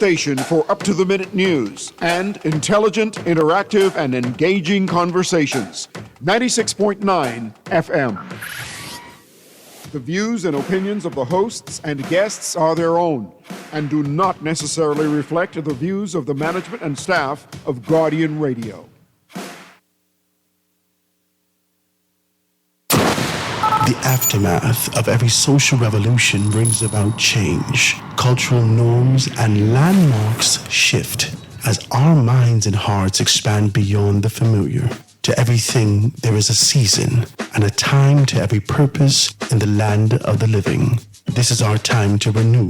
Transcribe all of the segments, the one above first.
station for up-to-the-minute news and intelligent, interactive, and engaging conversations. 96.9 FM. The views and opinions of the hosts and guests are their own and do not necessarily reflect the views of the management and staff of Guardian Radio. The aftermath of every social revolution brings about change. Cultural norms and landmarks shift as our minds and hearts expand beyond the familiar. To everything there is a season and a time to every purpose in the land of the living. This is our time to renew,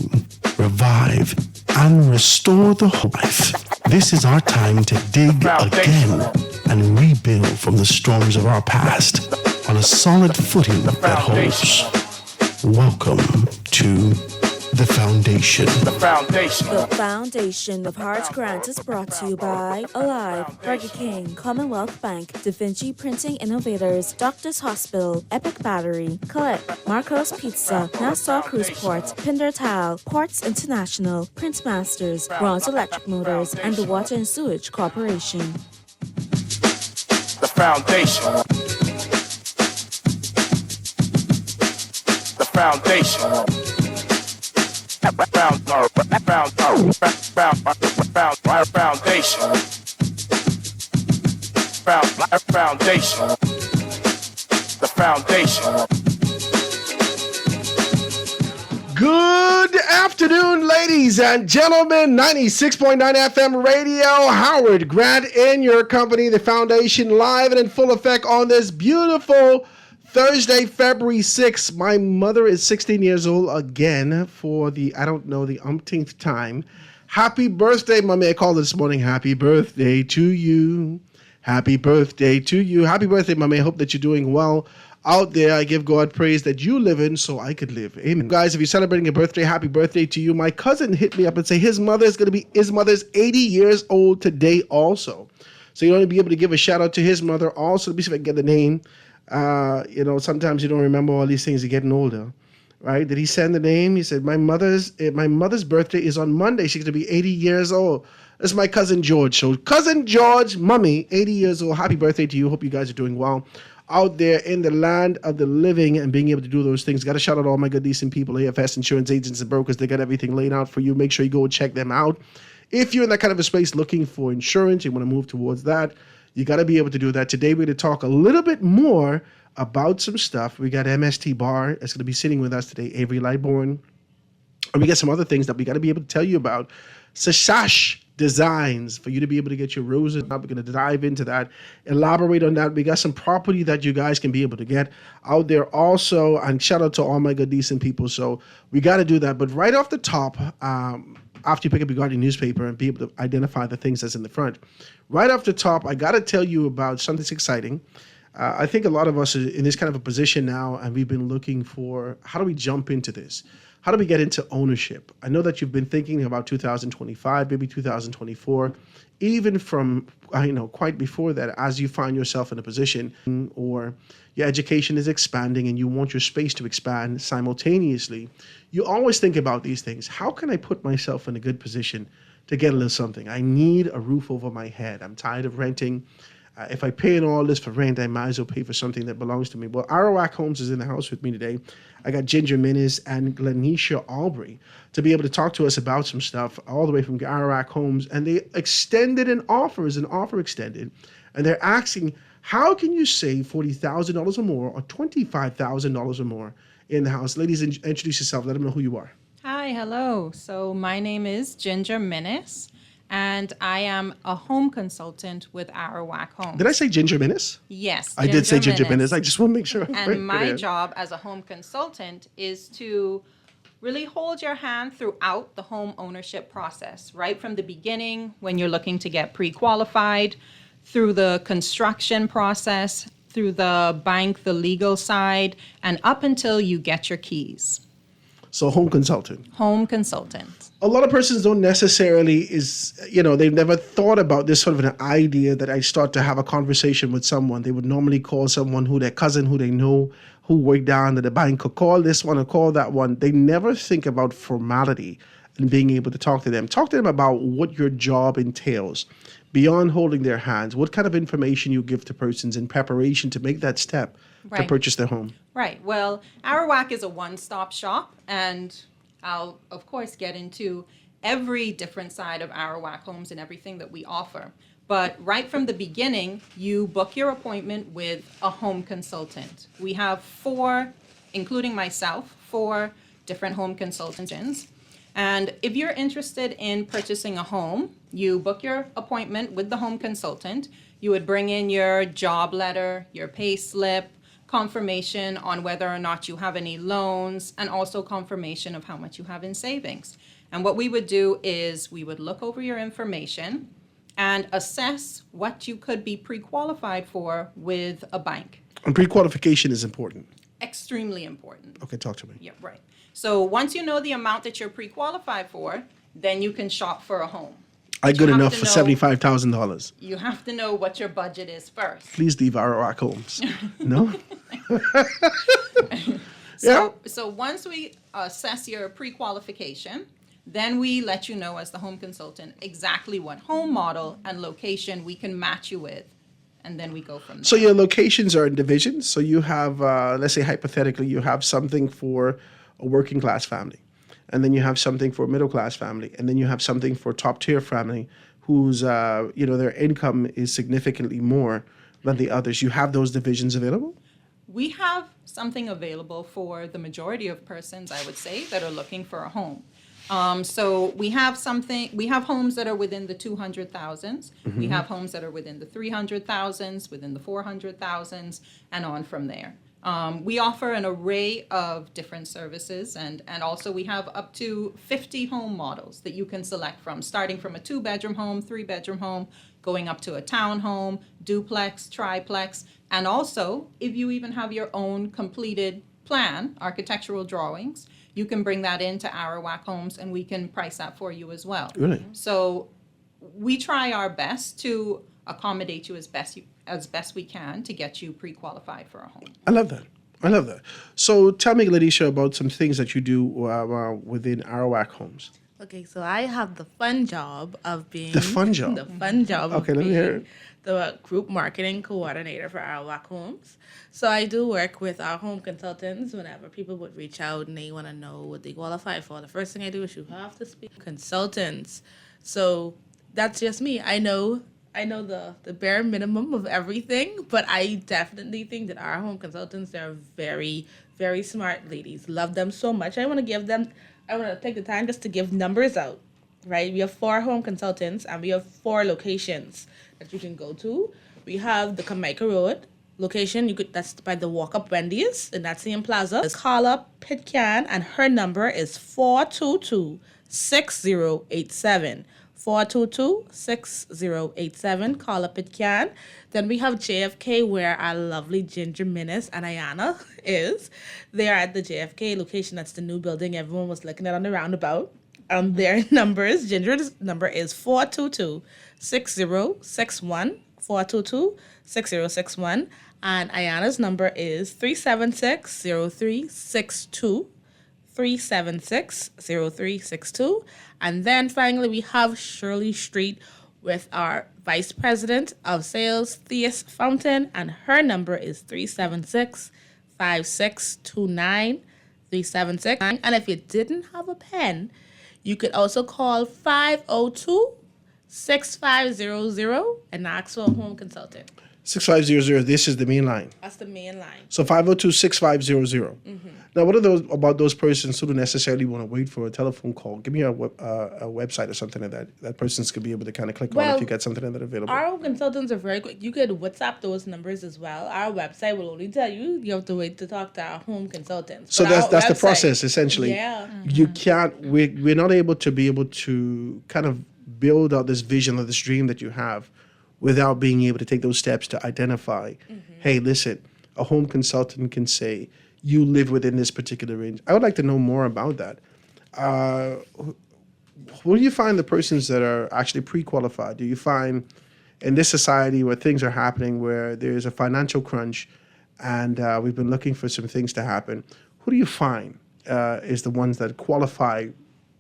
revive, and restore the whole life. This is our time to dig again and rebuild from the storms of our past on a solid footing that holds. Welcome to The Foundation. The Foundation. The Foundation of Hearts Grant is brought to you by Alive, Burger King, Commonwealth Bank, Da Vinci Printing Innovators, Doctors Hospital, Epic Battery, Colette, Marco's Pizza, Nassau Cruise Port, Pinder Tile, Ports International, Print Masters, Bronze Electric Motors, and the Water and Sewage Corporation. The Foundation. The Foundation. Foundation. The Foundation. Good afternoon, ladies and gentlemen. 96.9 FM radio. Howard Grant in your company. The Foundation live and in full effect on this beautiful Thursday, February 6th. My mother is 16 years old again for the umpteenth time. Happy birthday, Mommy. I called this morning. Happy birthday to you. Happy birthday to you. Happy birthday, Mommy. I hope that you're doing well out there. I give God praise that you live in so I could live. Amen. Guys, if you're celebrating a birthday, happy birthday to you. My cousin hit me up and say his mother's 80 years old today also. So you're going to be able to give a shout out to his mother also. Let me see if I can get the name. Sometimes you don't remember all these things. You're getting older, right? Did he send the name? He said, my mother's birthday is on Monday. She's going to be 80 years old. That's my cousin George. So cousin George, Mommy, 80 years old. Happy birthday to you. Hope you guys are doing well out there in the land of the living and being able to do those things. Got to shout out all my good, decent people, AFS insurance agents and brokers. They got everything laid out for you. Make sure you go and check them out. If you're in that kind of a space looking for insurance, you want to move towards that, you got to be able to do that. Today, we're going to talk a little bit more about some stuff. We got MST Bar. It's going to be sitting with us today, Avery Lightbourne. And we got some other things that we got to be able to tell you about. Sash Designs, for you to be able to get your roses. We're going to dive into that, elaborate on that. We got some property that you guys can be able to get out there also. And shout out to all my good, decent people. So we got to do that. But right off the top, after you pick up your Guardian newspaper and be able to identify the things that's in the front, right off the top, I got to tell you about something exciting. I think a lot of us are in this kind of a position now, and we've been looking for, how do we jump into this? How do we get into ownership? I know that you've been thinking about 2025, maybe 2024, even from, quite before that, as you find yourself in a position or your education is expanding and you want your space to expand simultaneously. You always think about these things. How can I put myself in a good position to get a little something? I need a roof over my head. I'm tired of renting. If I pay all this for rent, I might as well pay for something that belongs to me. Well, Arawak Homes is in the house with me today. I got Ginger Minnis and Glenisha Aubrey to be able to talk to us about some stuff all the way from Arawak Homes. And they extended an offer, is an offer extended. And they're asking, how can you save $40,000 or more or $25,000 or more in the house? Ladies, introduce yourself. Let them know who you are. Hi, hello. So my name is Ginger Minnis. And I am a home consultant with Arawak Homes. Did I say Ginger Minnis? Yes. I did say Ginger Minnis. I just want to make sure. And my job as a home consultant is to really hold your hand throughout the home ownership process, right from the beginning when you're looking to get pre-qualified, through the construction process, through the bank, the legal side, and up until you get your keys. So home consultant. Home consultant. A lot of persons don't necessarily they've never thought about this sort of an idea that I start to have a conversation with someone. They would normally call someone their cousin, who they know, who worked down at the bank, or call this one or call that one. They never think about formality and being able to talk to them. Talk to them about what your job entails. Beyond holding their hands, what kind of information you give to persons in preparation to make that step to Right. purchase their home. Right. Well, Arawak is a one-stop shop, and I'll, of course, get into every different side of Arawak Homes and everything that we offer. But right from the beginning, you book your appointment with a home consultant. We have 4, including myself, 4 different home consultants. And if you're interested in purchasing a home, you book your appointment with the home consultant. You would bring in your job letter, your pay slip, confirmation on whether or not you have any loans, and also confirmation of how much you have in savings. And what we would do is we would look over your information and assess what you could be pre-qualified for with a bank. And pre-qualification is important. Extremely important. Okay, talk to me. Yeah, right. So once you know the amount that you're pre-qualified for, then you can shop for a home. I But good you have enough to for know- $75,000. You have to know what your budget is first. Please leave Arawak Homes. No? So once we assess your pre-qualification, then we let you know as the home consultant exactly what home model and location we can match you with, and then we go from there. So your locations are in divisions. So you have, let's say hypothetically, you have something for a working class family, and then you have something for a middle class family, and then you have something for top tier family whose, their income is significantly more than the others. You have those divisions available? We have something available for the majority of persons, I would say, that are looking for a home. So we have homes that are within the 200,000s. We have homes that are within the 300,000s, within the 400,000s, and on from there. We offer an array of different services, and also we have up to 50 home models that you can select from, starting from a 2-bedroom home, 3-bedroom home, going up to a townhome, duplex, triplex, and also if you even have your own completed plan, architectural drawings, you can bring that into Arawak Homes and we can price that for you as well. Really? So we try our best to accommodate you as best we can to get you pre-qualified for a home. I love that. I love that. So tell me, Ladisha, about some things that you do within Arawak Homes. Okay, so I have the fun job of being The fun job? The fun job Okay, of let me hear being the group marketing coordinator for Arawak Homes. So I do work with our home consultants whenever people would reach out and they want to know what they qualify for. The first thing I do is you have to speak to consultants. So that's just me. I know the bare minimum of everything, but I definitely think that our home consultants, they're very, very smart ladies. Love them so much. I want to take the time just to give numbers out, right? We have 4 home consultants and we have 4 locations that you can go to. We have the Kamaica Road location. That's by the Walk Up Wendy's, and that's in Plaza. It's Carla Pitcan, and her number is 422-6087. 422-6087. Call up Pitcan. Then we have JFK, where our lovely Ginger Minnis and Ayana is. They are at the JFK location. That's the new building everyone was looking at on the roundabout. Their numbers, Ginger's number is 422-6061. 422-6061. And Ayana's number is 376-0362. 376-0362. And then finally, we have Shirley Street with our Vice President of Sales, Theus Fountain, and her number is 376-5629. 376. And if you didn't have a pen, you could also call 502-6500 and ask for a home consultant. 6500, this is the main line. That's the main line. So 502-6500. Now, what are those about those persons who don't necessarily want to wait for a telephone call? Give me a website or something like that persons could be able to kind of click on if you got something like that available. Our home consultants are very quick. You could WhatsApp those numbers as well. Our website will only tell you have to wait to talk to our home consultants. So But that's our the website- process, essentially. Yeah. You can't, we're not able to kind of build out this vision or this dream that you have without being able to take those steps to identify, hey, listen, a home consultant can say, you live within this particular range. I would like to know more about that. Where do you find the persons that are actually pre-qualified? Do you find in this society where things are happening, where there's a financial crunch and we've been looking for some things to happen, who do you find is the ones that qualify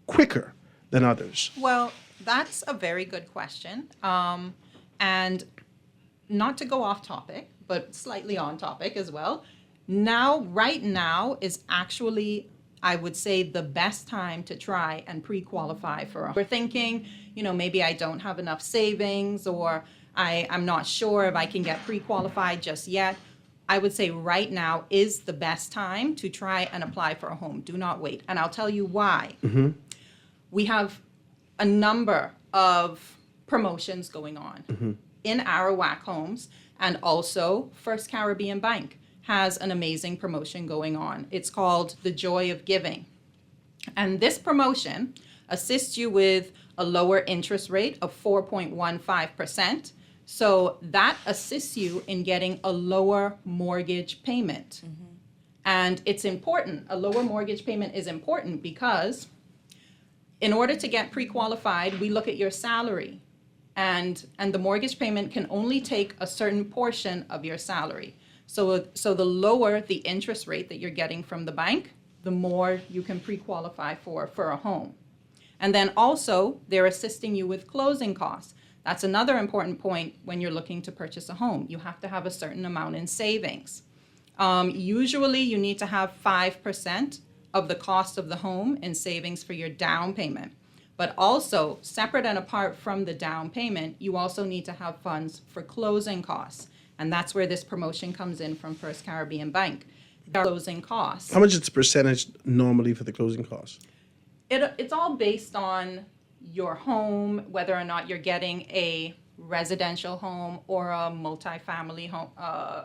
quicker than others? Well, that's a very good question. And not to go off topic, but slightly on topic as well. Right now is actually, I would say, the best time to try and pre-qualify for a. We're thinking, maybe I don't have enough savings, or I'm not sure if I can get pre-qualified just yet. I would say right now is the best time to try and apply for a home. Do not wait. And I'll tell you why. We have a number of promotions going on in Arawak Homes, and also First Caribbean Bank has an amazing promotion going on. It's called The Joy of Giving. And this promotion assists you with a lower interest rate of 4.15%. So that assists you in getting a lower mortgage payment. And it's important. A lower mortgage payment is important because in order to get pre-qualified, we look at your salary. And the mortgage payment can only take a certain portion of your salary. So the lower the interest rate that you're getting from the bank, the more you can pre-qualify for a home. And then also, they're assisting you with closing costs. That's another important point when you're looking to purchase a home. You have to have a certain amount in savings. Usually, you need to have 5% of the cost of the home in savings for your down payment. But also, separate and apart from the down payment, you also need to have funds for closing costs. And that's where this promotion comes in from First Caribbean Bank. Closing costs. How much is the percentage normally for the closing costs? It's all based on your home, whether or not you're getting a residential home or a multifamily home,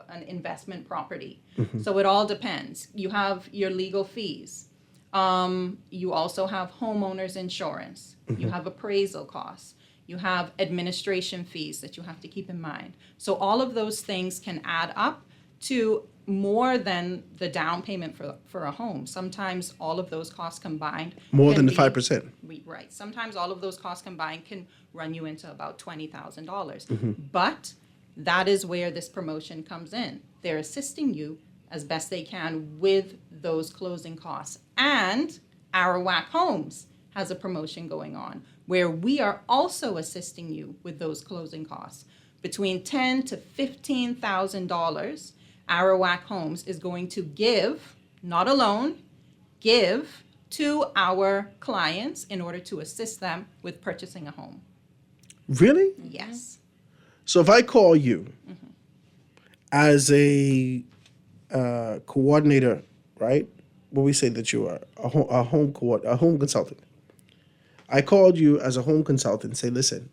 an investment property. So it all depends. You have your legal fees. You also have homeowners insurance. You have appraisal costs. You have administration fees that you have to keep in mind. So all of those things can add up to more than the down payment for a home. Sometimes all of those costs combined More can than the be- 5%. Right. Sometimes all of those costs combined can run you into about $20,000. But that is where this promotion comes in. They're assisting you as best they can with those closing costs. And Arawak Homes has a promotion going on where we are also assisting you with those closing costs. Between $10,000 to $15,000, Arawak Homes is going to give, not alone, give to our clients in order to assist them with purchasing a home. Really? Yes. So if I call you as a coordinator, right? What we say that you are a home consultant. I called you as a home consultant and say, listen,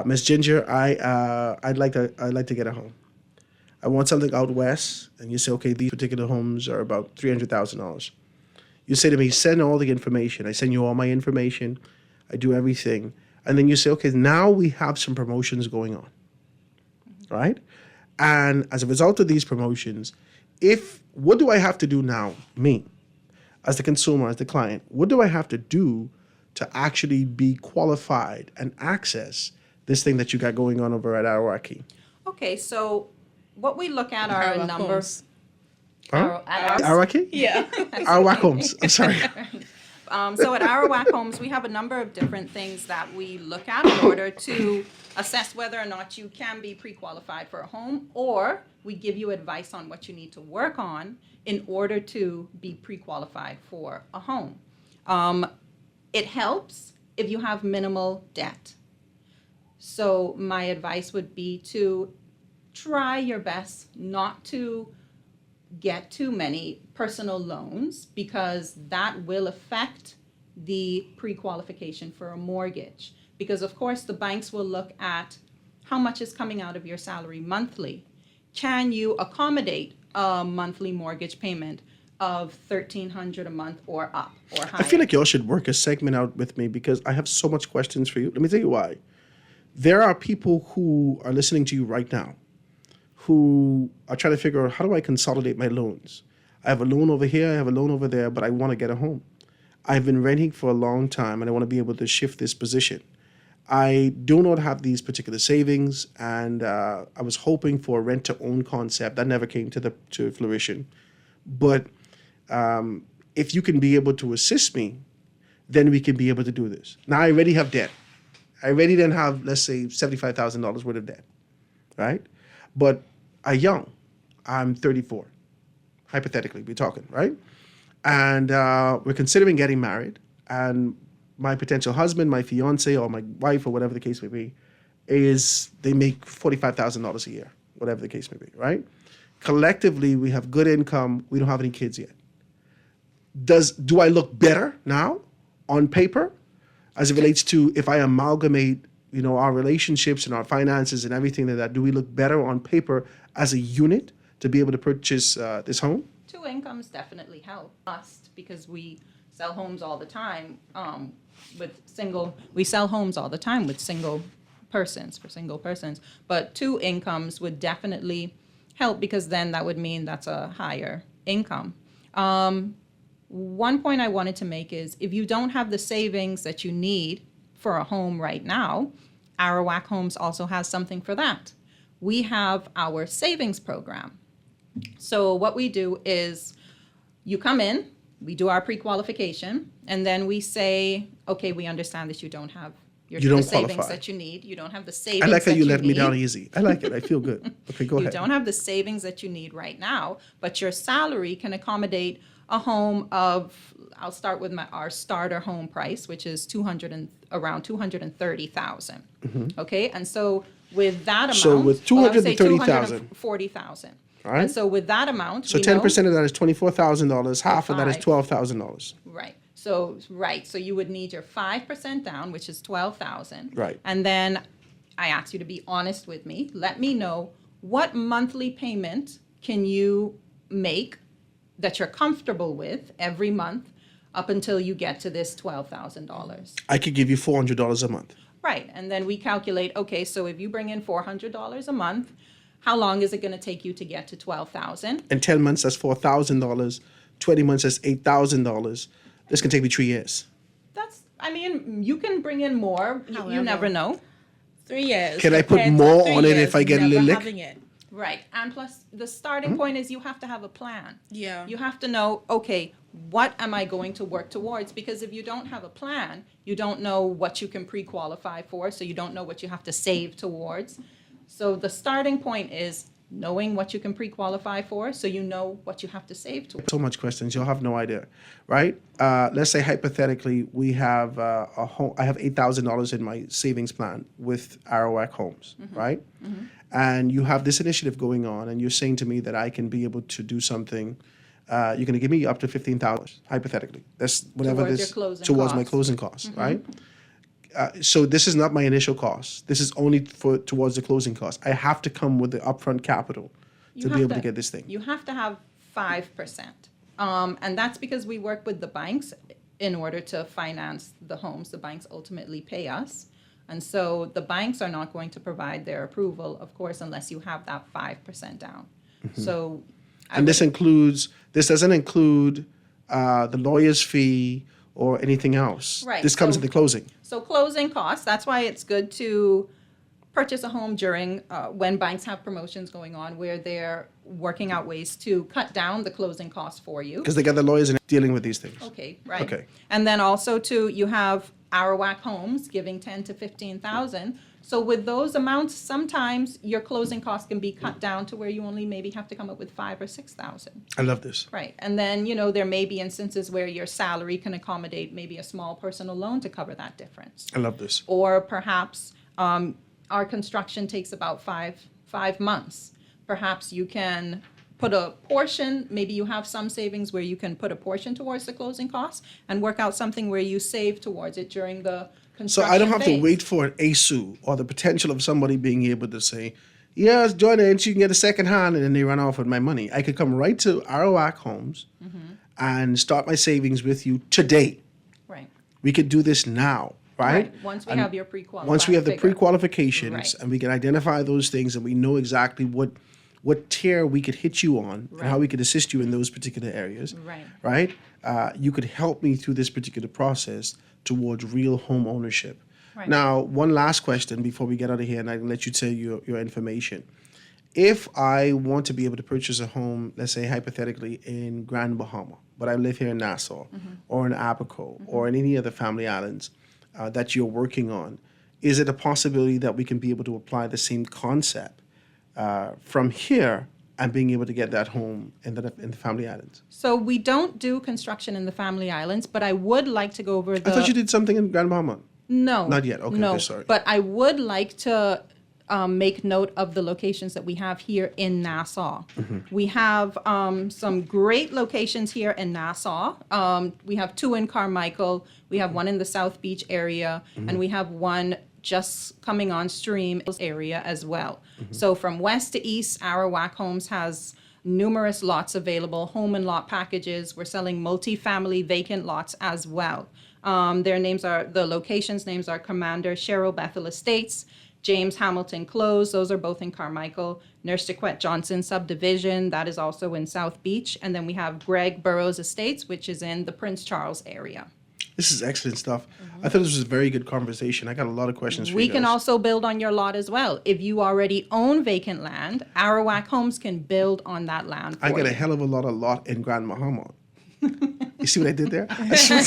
Miss Ginger, I'd like to get a home. I want something out west, and you say, okay, these particular homes are about $300,000. You say to me, send all the information. I send you all my information. I do everything. And then you say, okay, now we have some promotions going on, right? And as a result of these promotions, what do I have to do now, me, as the consumer, as the client, what do I have to do to actually be qualified and access this thing that you got going on over at Arawak? Okay, so what we look at are a Arawak number. Homes. Arawak? Yeah. Arawak Homes. I'm sorry. So at Arawak Homes, we have a number of different things that we look at in order to assess whether or not you can be pre-qualified for a home, or we give you advice on what you need to work on in order to be pre-qualified for a home. It helps if you have minimal debt. So my advice would be to try your best not to get too many personal loans, because that will affect the pre-qualification for a mortgage. Because of course the banks will look at how much is coming out of your salary monthly. Can you accommodate a monthly mortgage payment of $1,300 a month or up or higher? I feel like y'all should work a segment out with me because I have so much questions for you. Let me tell you why. There are people who are listening to you right now who are trying to figure out, how do I consolidate my loans? I have a loan over here, I have a loan over there, but I want to get a home. I've been renting for a long time and I want to be able to shift this position. I do not have these particular savings, and I was hoping for a rent-to-own concept. That never came to fruition. But if you can be able to assist me, then we can be able to do this. Now I already have debt. I already then have, let's say, $75,000 worth of debt, right? But I'm young. I'm 34. Hypothetically, we're talking, right? And we're considering getting married. And my potential husband, my fiance, or my wife, or whatever the case may be, they make $45,000 a year, whatever the case may be, right? Collectively, we have good income. We don't have any kids yet. Do I look better now on paper as it relates to if I amalgamate, our relationships and our finances and everything like that? Do we look better on paper as a unit to be able to purchase this home? Two incomes definitely help us because we sell homes all the time we sell homes all the time with single persons, but two incomes would definitely help because then that would mean that's a higher income. One point I wanted to make is if you don't have the savings that you need for a home right now, Arawak Homes also has something for that. We have our savings program. So what we do is you come in, we do our pre-qualification, and then we say, okay, we understand that you don't have the savings qualify. That you need. You don't have the savings I like how that you let me need. down easy. I like it. I feel good. Okay, go You ahead. don't have the savings that you need right now, but your salary can accommodate a home of, I'll start with our starter home price, which is around $230,000. Okay, and so with that amount, So with $230,000, $240,000. right? And so with that amount, So we 10% know, of that is $24,000. Half of that is Five. $12,000. right. So you would need your 5% down, which is $12,000. Right. And then I ask you to be honest with me. Let me know what monthly payment can you make that you're comfortable with every month up until you get to this $12,000. I could give you $400 a month. Right. And then we calculate, okay, so if you bring in $400 a month, how long is it going to take you to get to $12,000? In 10 months, that's $4,000. 20 months, that's $8,000. This can take me 3 years. You can bring in more. You However, never know. 3 years. Can I put compared to more 3 on it years if I get a never little lick? having it. Right. And plus, the starting point is you have to have a plan. Yeah. You have to know, okay, what am I going to work towards? Because if you don't have a plan, you don't know what you can pre-qualify for, so you don't know what you have to save towards. So the starting point is knowing what you can pre-qualify for, so you know what you have to save towards. So much questions. You'll have no idea, right? Let's say hypothetically we have a home. I have $8,000 in my savings plan with Arawak Homes, right? And you have this initiative going on, and you're saying to me that I can be able to do something. You're going to give me up to $15,000, hypothetically. That's whatever Towards this your closing towards my costs. closing costs, right? So this is not my initial cost. This is only towards the closing cost. I have to come with the upfront capital to be able to get this thing. You have to have 5%. And that's because we work with the banks in order to finance the homes. The banks ultimately pay us. And so the banks are not going to provide their approval, of course, unless you have that 5% down. So, And this doesn't include the lawyer's fee or anything else. Right, This comes so- at the closing. So closing costs, that's why it's good to purchase a home during when banks have promotions going on where they're working out ways to cut down the closing costs for you. Because they got the lawyers in dealing with these things. Okay, right. Okay. And then also too, you have Arawak Homes giving 10 to 15,000. So with those amounts, sometimes your closing costs can be cut down to where you only maybe have to come up with 5 or 6,000. I love this. Right. And then, there may be instances where your salary can accommodate maybe a small personal loan to cover that difference. I love this. Or perhaps our construction takes about five months. Perhaps you can put a portion, maybe you have some savings where you can put a portion towards the closing costs and work out something where you save towards it during the So construction I don't have to phase. wait for an ASU or the potential of somebody being able to say, yes, join it, you can get a second hand, and then they run off with my money. I could come right to Arawak Homes and start my savings with you today. Right. We could do this now, right? Once we And have your pre-qualified Once we have the figure. pre-qualifications Right. and we can identify those things and we know exactly what tier we could hit you on and how Right. we could assist you in those particular areas, Right. right? You could help me through this particular process towards real home ownership. Right. Now, one last question before we get out of here, and I can let you tell your information. if I want to be able to purchase a home, let's say hypothetically in Grand Bahama, but I live here in Nassau or in Abaco or in any other family islands that you're working on, is it a possibility that we can be able to apply the same concept from here and being able to get that home in the family islands? So we don't do construction in the Family Islands, but I would like to go over the. I thought you did something in Grand Bahama. No. Not yet. Okay, no. okay, sorry. But I would like to make note of the locations that we have here in Nassau. We have some great locations here in Nassau. We have 2 in Carmichael. We have 1 in the South Beach area, and we have 1 just coming on stream area as well. So from west to east, Arawak Homes has numerous lots available, home and lot packages. We're selling multi-family vacant lots as well. The locations' names are Commander Cheryl Bethel Estates, James Hamilton Close, those are both in Carmichael. Nurse DeQuette Johnson Subdivision, that is also in South Beach. And then we have Greg Burroughs Estates, which is in the Prince Charles area. This is excellent stuff. I thought this was a very good conversation. I got a lot of questions for We you guys. can also build on your lot as well. If you already own vacant land, Arawak Homes can build on that land for I got a you. hell of a lot in Grand Bahama. You see what I did there? I see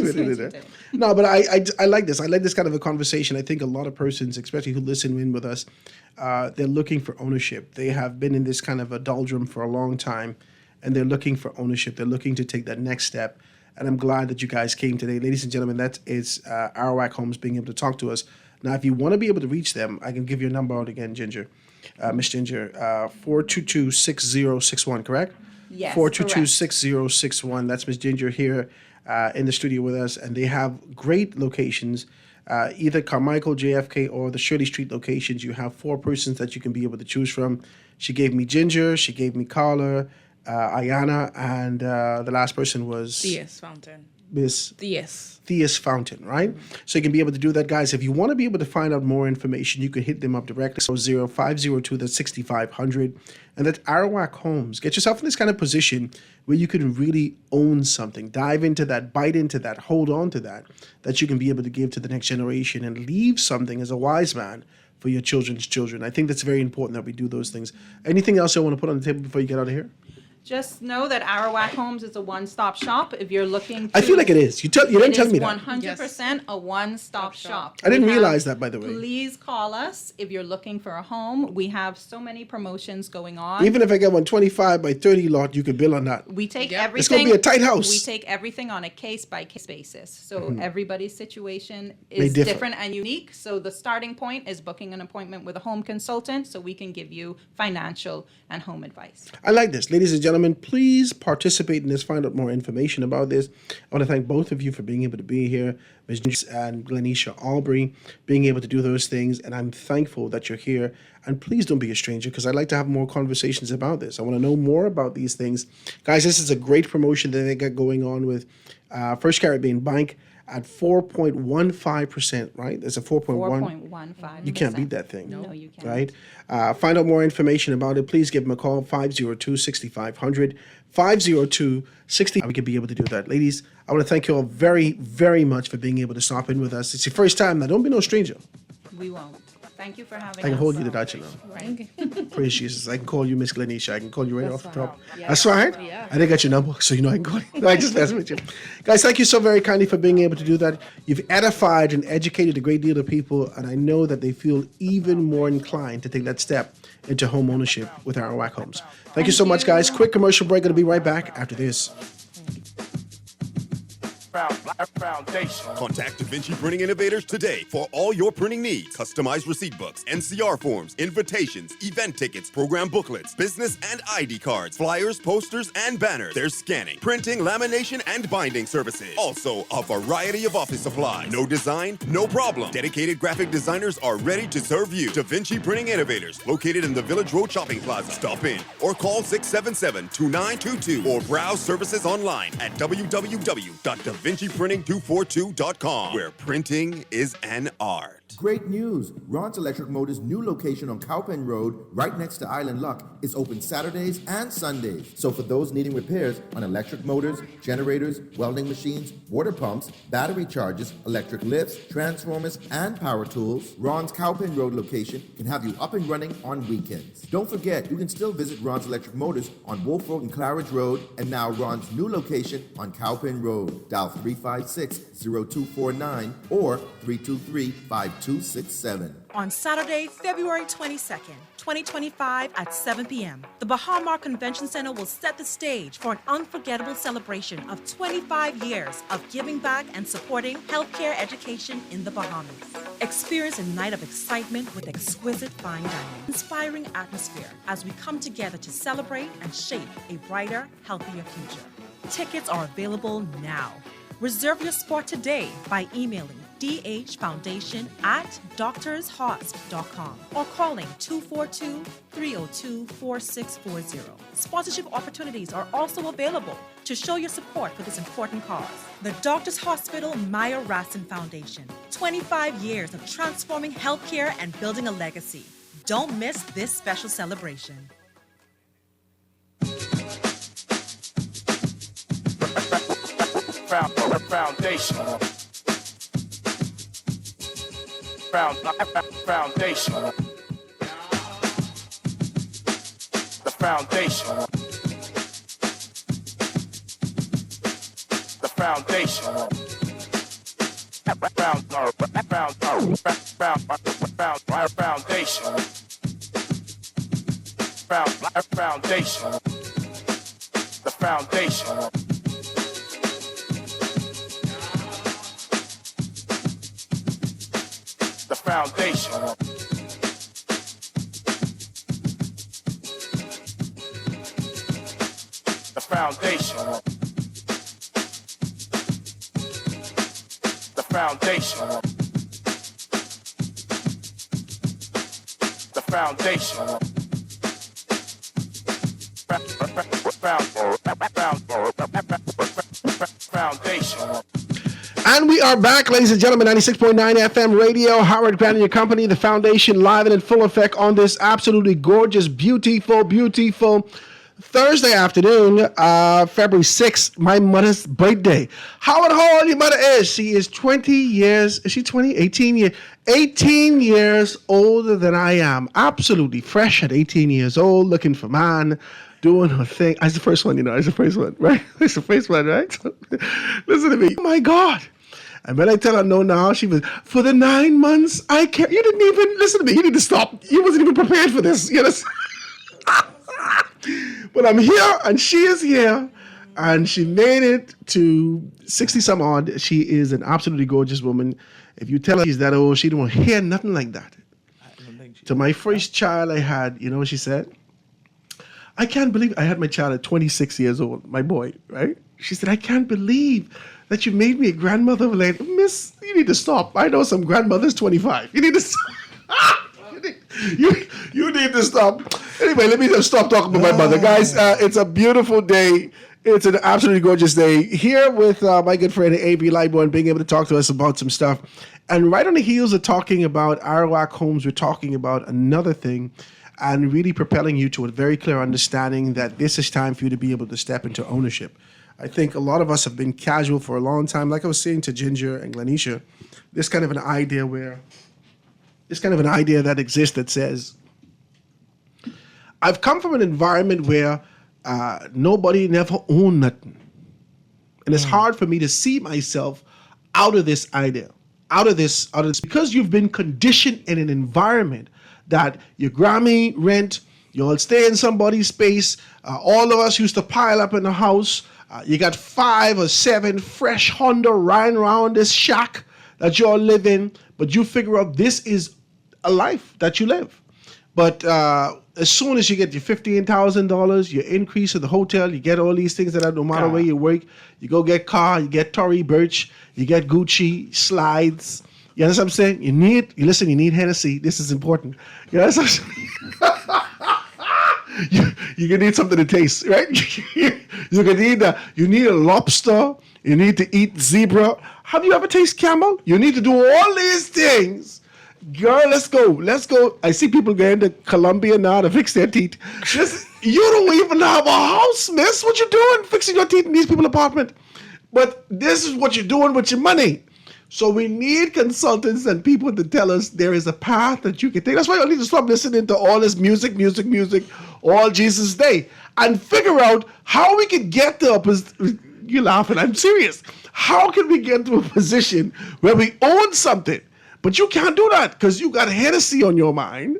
what I did there. No, but I like this. I like this kind of a conversation. I think a lot of persons, especially who listen in with us, they're looking for ownership. They have been in this kind of a doldrum for a long time, and they're looking for ownership. They're looking to take that next step. And I'm glad that you guys came today. Ladies and gentlemen, that is Arawak Homes being able to talk to us. Now, if you want to be able to reach them, I can give your number out again, Ginger. Miss Ginger, 422-6061, correct? Yes, 422-6061. That's Miss Ginger here in the studio with us. And they have great locations, either Carmichael, JFK, or the Shirley Street locations. You have 4 persons that you can be able to choose from. She gave me Ginger. She gave me Carla. Ayana, and the last person was Theus Fountain. Miss Theus Fountain, right? So you can be able to do that, guys. If you want to be able to find out more information, you can hit them up directly. So 0502, that's 6500. And that's Arawak Homes. Get yourself in this kind of position where you can really own something. Dive into that, bite into that, hold on to that you can be able to give to the next generation and leave something as a wise man for your children's children. I think that's very important that we do those things. Anything else you want to put on the table before you get out of here? Just know that Arawak Homes is a one-stop shop. If you're looking to... I feel like it is. You didn't tell me that. It is 100% a one-stop shop. I didn't We have- realize that, by the way. Please call us if you're looking for a home. We have so many promotions going on. Even if I get one 25 by 30 lot, you could bill on that. We take Yep. everything. It's gonna be a tight house. We take everything on a case-by-case basis. So everybody's situation May is differ. different and unique. So the starting point is booking an appointment with a home consultant so we can give you financial and home advice. I like this. Ladies and gentlemen, please participate in this. Find out more information about this. I want to thank both of you for being able to be here, Ms. Ginger and Glenisha Albury, being able to do those things. And I'm thankful that you're here. And please don't be a stranger, because I'd like to have more conversations about this. I want to know more about these things. Guys, this is a great promotion that they got going on with First Caribbean Bank at 4.15%, right? There's a 4.1. 4.15%. You can't beat that thing. No, you can't. Right? Find out more information about it. Please give them a call, 502-6500. 502-60. We could be able to do that. Ladies, I want to thank you all very, very much for being able to stop in with us. It's your first time. Now, don't be no stranger. We won't. Thank you for having I us. can hold you to that, you know. Right. Praise Jesus. I can call you Miss Glenisha. I can call you right off the top. Yeah. That's right. Yeah. I didn't get your number, so you know I can call you. No, I just messing with you. Guys, thank you so very kindly for being able to do that. You've edified and educated a great deal of people, and I know that they feel even more inclined to take that step into home ownership with Arawak Homes. Thank you so much, guys. Quick commercial break. Going to be right back after this. Foundation. Contact Da Vinci Printing Innovators today for all your printing needs. Customized receipt books, NCR forms, invitations, event tickets, program booklets, business and ID cards, flyers, posters, and banners. There's scanning, printing, lamination, and binding services. Also, a variety of office supplies. No design? No problem. Dedicated graphic designers are ready to serve you. Da Vinci Printing Innovators, located in the Village Road Shopping Plaza. Stop in or call 677-2922 or browse services online at www.davinci.com. DaVinciPrinting242.com, where printing is an art. Great news! Ron's Electric Motors' new location on Cowpen Road, right next to Island Luck, is open Saturdays and Sundays. So for those needing repairs on electric motors, generators, welding machines, water pumps, battery chargers, electric lifts, transformers, and power tools, Ron's Cowpen Road location can have you up and running on weekends. Don't forget, you can still visit Ron's Electric Motors on Wolf Road and Claridge Road, and now Ron's new location on Cowpen Road. Dial 356-0249 or 323-5267. On Saturday, February 22nd, 2025 at 7 p.m., the Baha Convention Center will set the stage for an unforgettable celebration of 25 years of giving back and supporting healthcare education in the Bahamas. Experience a night of excitement with exquisite fine dining, inspiring atmosphere as we come together to celebrate and shape a brighter, healthier future. Tickets are available now. Reserve your spot today by emailing dhfoundation@doctorshost.com or calling 242-302-4640. Sponsorship opportunities are also available to show your support for this important cause. The Doctors Hospital Maya Rassin Foundation. 25 years of transforming healthcare and building a legacy. Don't miss this special celebration. Foundation. Foundation. The foundation. The foundation. Foundation. Foundation. The foundation. The foundation. The foundation. The foundation. The foundation. Foundation. And we are back, ladies and gentlemen, 96.9 FM radio, Howard Grant and your company, the foundation, live and in full effect on this absolutely gorgeous, beautiful Thursday afternoon, February 6th, my mother's birthday. Howard, how old your mother is? She is 20 years, is she 20? 18 years older than I am. Absolutely fresh at 18 years old, looking for man, doing her thing. That's the first one, That's the first one, right? That's the first one, right? So, listen to me. Oh, my God. And when I tell her no now, she was, for the 9 months, I can't. You didn't even, listen to me, you need to stop. You wasn't even prepared for this. You know? But I'm here, and she is here, and she made it to 60 some odd. She is an absolutely gorgeous woman. If you tell her she's that old, she don't hear nothing like that. To my first child I had, you know what she said? I can't believe I had my child at 26 years old, my boy, right? She said, I can't believe that you made me a grandmother. Like, Miss, you need to stop. I know some grandmothers 25. You need to stop. You need to stop. Anyway, let me just stop talking about my mother. Guys, it's a beautiful day. It's an absolutely gorgeous day. Here with my good friend A.B. Lightborn, being able to talk to us about some stuff. And right on the heels of talking about Arawak Homes, we're talking about another thing and really propelling you to a very clear understanding that this is time for you to be able to step into ownership. I think a lot of us have been casual for a long time. Like I was saying to Ginger and Glenisha, this kind of an idea that exists that says, I've come from an environment where nobody never owned nothing. And it's hard for me to see myself out of this idea, out of this, because you've been conditioned in an environment that your Grammy rent, you'll stay in somebody's space. All of us used to pile up in the house. You got 5 or 7 fresh Honda riding around this shack that you all live in, but you figure out this is a life that you live. But as soon as you get your $15,000, your increase in the hotel, you get all these things that are no matter where you work, you go get car, you get Tory Burch, you get Gucci, slides. You understand what I'm saying? You need Hennessy. This is important. You know what I'm saying? you're gonna need something to taste, right? You're gonna need you need a lobster. You need to eat zebra. Have you ever tasted camel? You need to do all these things. Girl, let's go. Let's go. I see people going to Colombia now to fix their teeth. You don't even have a house, miss. What you doing fixing your teeth in these people's apartment? But this is what you're doing with your money. So we need consultants and people to tell us there is a path that you can take. That's why you need to stop listening to all this music, all Jesus Day, and figure out how we can get to a position. You're laughing. I'm serious. How can we get to a position where we own something? But you can't do that because you got Hennessy on your mind,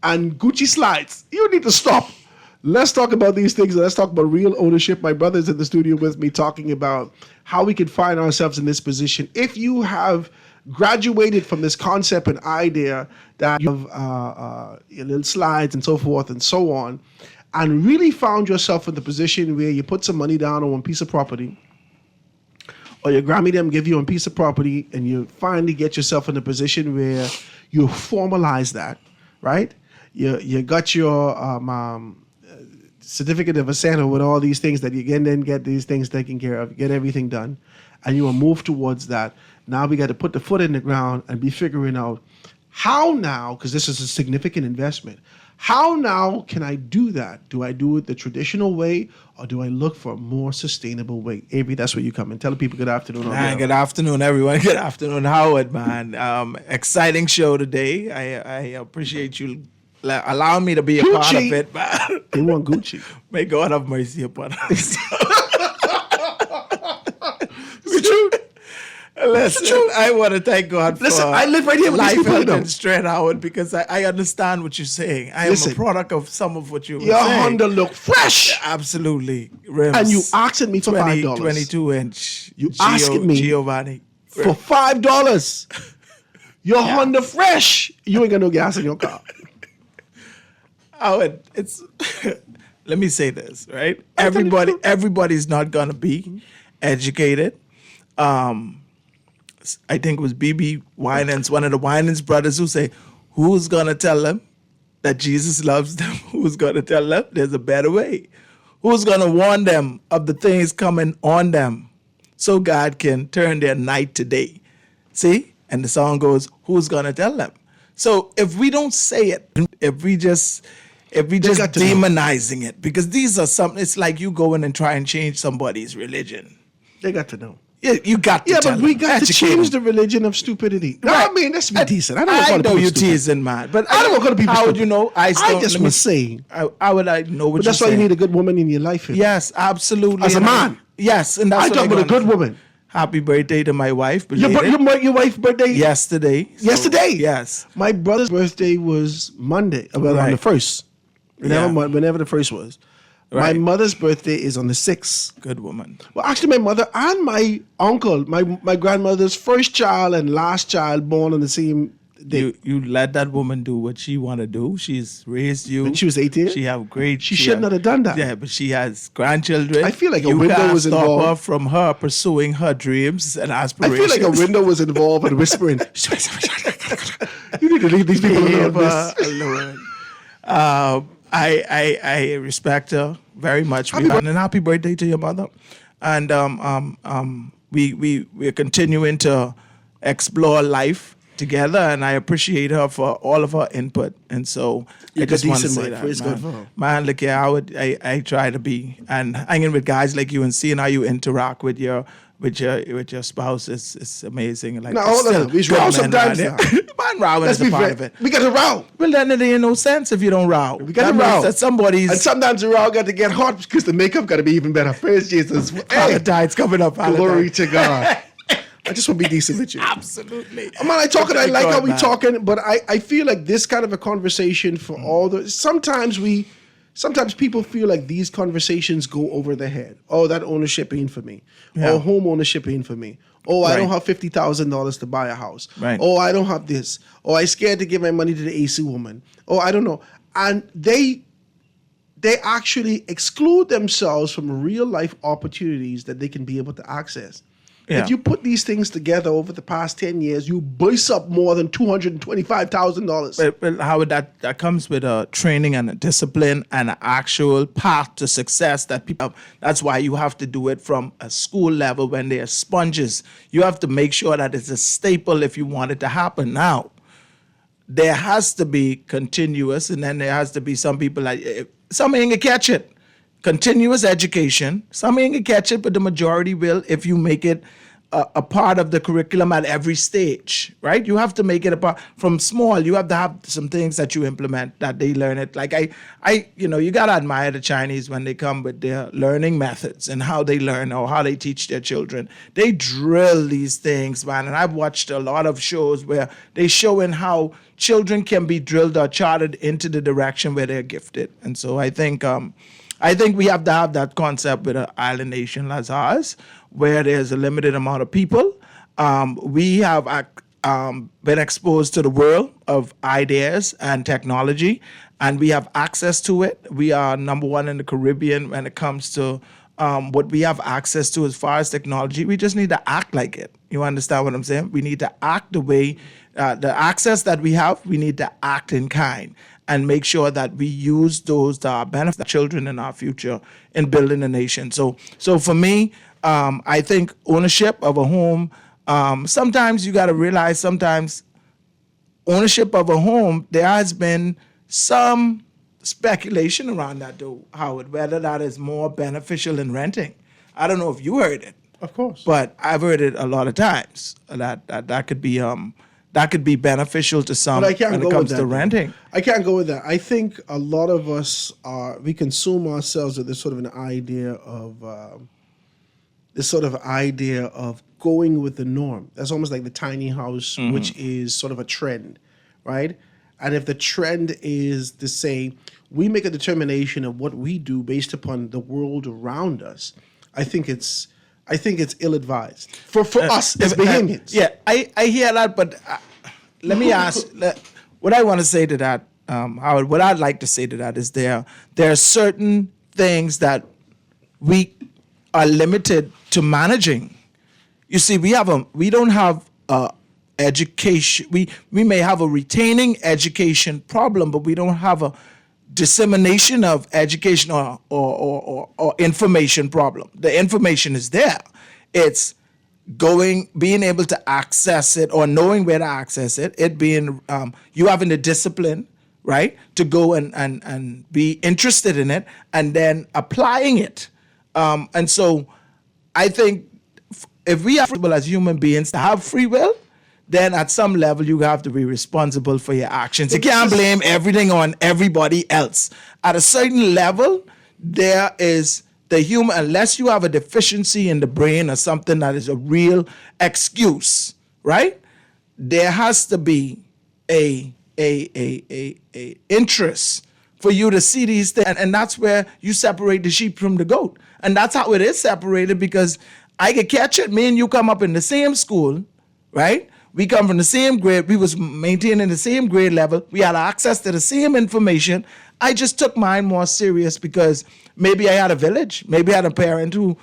and Gucci slides. You need to stop. Let's talk about these things. Let's talk about real ownership. My brother's in the studio with me talking about how we can find ourselves in this position. If you have graduated from this concept and idea that you have your little slides and so forth and so on, and really found yourself in the position where you put some money down on one piece of property, or your Grammy them give you a piece of property, and you finally get yourself in a position where you formalize that, right? You got your certificate of assent with all these things that you can then get these things taken care of, get everything done, and you will move towards that. Now we got to put the foot in the ground and be figuring out how now, because this is a significant investment, how now can I do that? Do I do it the traditional way, or do I look for a more sustainable way? Avery, that's where you come in. Tell the people good afternoon. Good afternoon, everyone. Good afternoon, Howard, man. Exciting show today. I appreciate you allowing me to be a part of it, man. They want Gucci. May God have mercy upon us. Listen, I want to thank God for I live right here with life, these people, health, and strength, Howard, because I understand what you're saying. I am a product of some of what you were your saying. Honda look fresh. Absolutely. Rims, and you asking me for $5. 22-inch. You asking me Giovanni. for $5. Your Honda fresh. You ain't got no gas in your car. Howard, it's let me say this, right? Everybody's not gonna be educated. I think it was B.B. Winans, one of the Winans brothers, who say, who's gonna tell them that Jesus loves them? Who's gonna tell them there's a better way? Who's gonna warn them of the things coming on them so God can turn their night to day? See? And the song goes, who's gonna tell them? So if we don't say it, if we just demonizing it, because these are something, it's like you go in and try and change somebody's religion. They got to know. Yeah, you got to tell but we them. got to Educate change them. the religion of stupidity. No, Right. I mean, let's be decent. I don't I want to know you're stupid. teasing, man. But I don't want to people How would stupid. you know? I just was saying. How would I know what But you're that's why you saying? need a good woman in your life. Yes, absolutely. As a man. Yes, and that's I what talk about a gonna- good woman. Happy birthday to my wife. Your belated. your wife's birthday? Yesterday. So, Yesterday? Yes. My brother's birthday was Monday. Well, on Right. the 1st. Whenever the 1st was. Right. My mother's birthday is on the 6th. Good woman. Well, actually, my mother and my uncle, my grandmother's first child and last child born on the same day. You let that woman do what she want to do. She's raised you. When she was 18? She have great. She should not have done that. Yeah, but she has grandchildren. I feel like a you window can't was stop involved. her from her pursuing her dreams and I aspirations. feel like a window was involved and whispering. You need to leave these people alone. Leave her miss. alone. I respect her very much. And happy birthday to your mother. And we're continuing to explore life together, and I appreciate her for all of her input. And so You're I just a want to decent say wife. that, Praise God for her. man. Look here, I try to be, and hanging with guys like you and seeing how you interact with your spouse is amazing. Like Now, hold on. We row sometimes now. Man, rowing Let's is a be part fair. of it. We got to row. Well, then it ain't no sense if you don't row. We got That to means row. that somebody's And sometimes the row got to get hot because the makeup got to be even better. Praise Jesus. Hey, Valentine's coming up. glory Valentine's. to God. I just want to be decent with you. Absolutely. Man, I talk and I Thank like God, how we man. talking, but I feel like this kind of a conversation for all the sometimes people feel like these conversations go over their head. Oh, that ownership ain't for me. Yeah. Oh, home ownership ain't for me. Oh, I don't Right. have $50,000 to buy a house. Right. Oh, I don't have this. Oh, I scared to give my money to the AC woman. Oh, I don't know. And they actually exclude themselves from real life opportunities that they can be able to access. Yeah. If you put these things together over the past 10 years, you boost up more than $225,000. But Howard, that comes with a training and a discipline and an actual path to success that people have. That's why you have to do it from a school level when they're sponges. You have to make sure that it's a staple if you want it to happen. Now, there has to be continuous, and then there has to be some people like, some ain't gonna catch it. Continuous education. Some ain't gonna catch it, but the majority will if you make it a part of the curriculum at every stage, right? You have to make it a part from small. You have to have some things that you implement that they learn it. Like you gotta admire the Chinese when they come with their learning methods and how they learn or how they teach their children. They drill these things, man. And I've watched a lot of shows where they showing how children can be drilled or charted into the direction where they're gifted. And so I think we have to have that concept with an island nation as ours, where there's a limited amount of people. We have been exposed to the world of ideas and technology, and we have access to it. We are number one in the Caribbean when it comes to what we have access to as far as technology. We just need to act like it. You understand what I'm saying? We need to act the way, the access that we have, we need to act in kind and make sure that we use those to our benefit, children in our future, in building a nation. So for me, I think ownership of a home, sometimes you got to realize sometimes ownership of a home, there has been some speculation around that though, Howard, whether that is more beneficial than renting. I don't know if you heard it. Of course. But I've heard it a lot of times that could be beneficial to some But I can't when go it comes with to that, renting. I can't go with that. I think a lot of us we consume ourselves with this sort of an idea of going with the norm. That's almost like the tiny house, which is sort of a trend, right? And if the trend is to say we make a determination of what we do based upon the world around us, I think it's ill-advised for us as Bahamians. Yeah, I hear that, but let me ask, what I want to say to that, Howard, what I'd like to say to that is there are certain things that we are limited to managing. You see, we don't have education. We may have a retaining education problem, but we don't have a dissemination of education or information problem. The information is there. It's being able to access it or knowing where to access it. It being you having the discipline, right, to go and be interested in it and then applying it. And so I think if we are able as human beings to have free will, then at some level you have to be responsible for your actions. You can't blame everything on everybody else. At a certain level, there is the human, unless you have a deficiency in the brain or something that is a real excuse, right? There has to be a interest for you to see these things. And that's where you separate the sheep from the goat. And that's how it is separated, because I could catch it. Me and you come up in the same school, right? We come from the same grade. We was maintaining the same grade level. We had access to the same information. I just took mine more serious because maybe I had a village. Maybe I had a parent who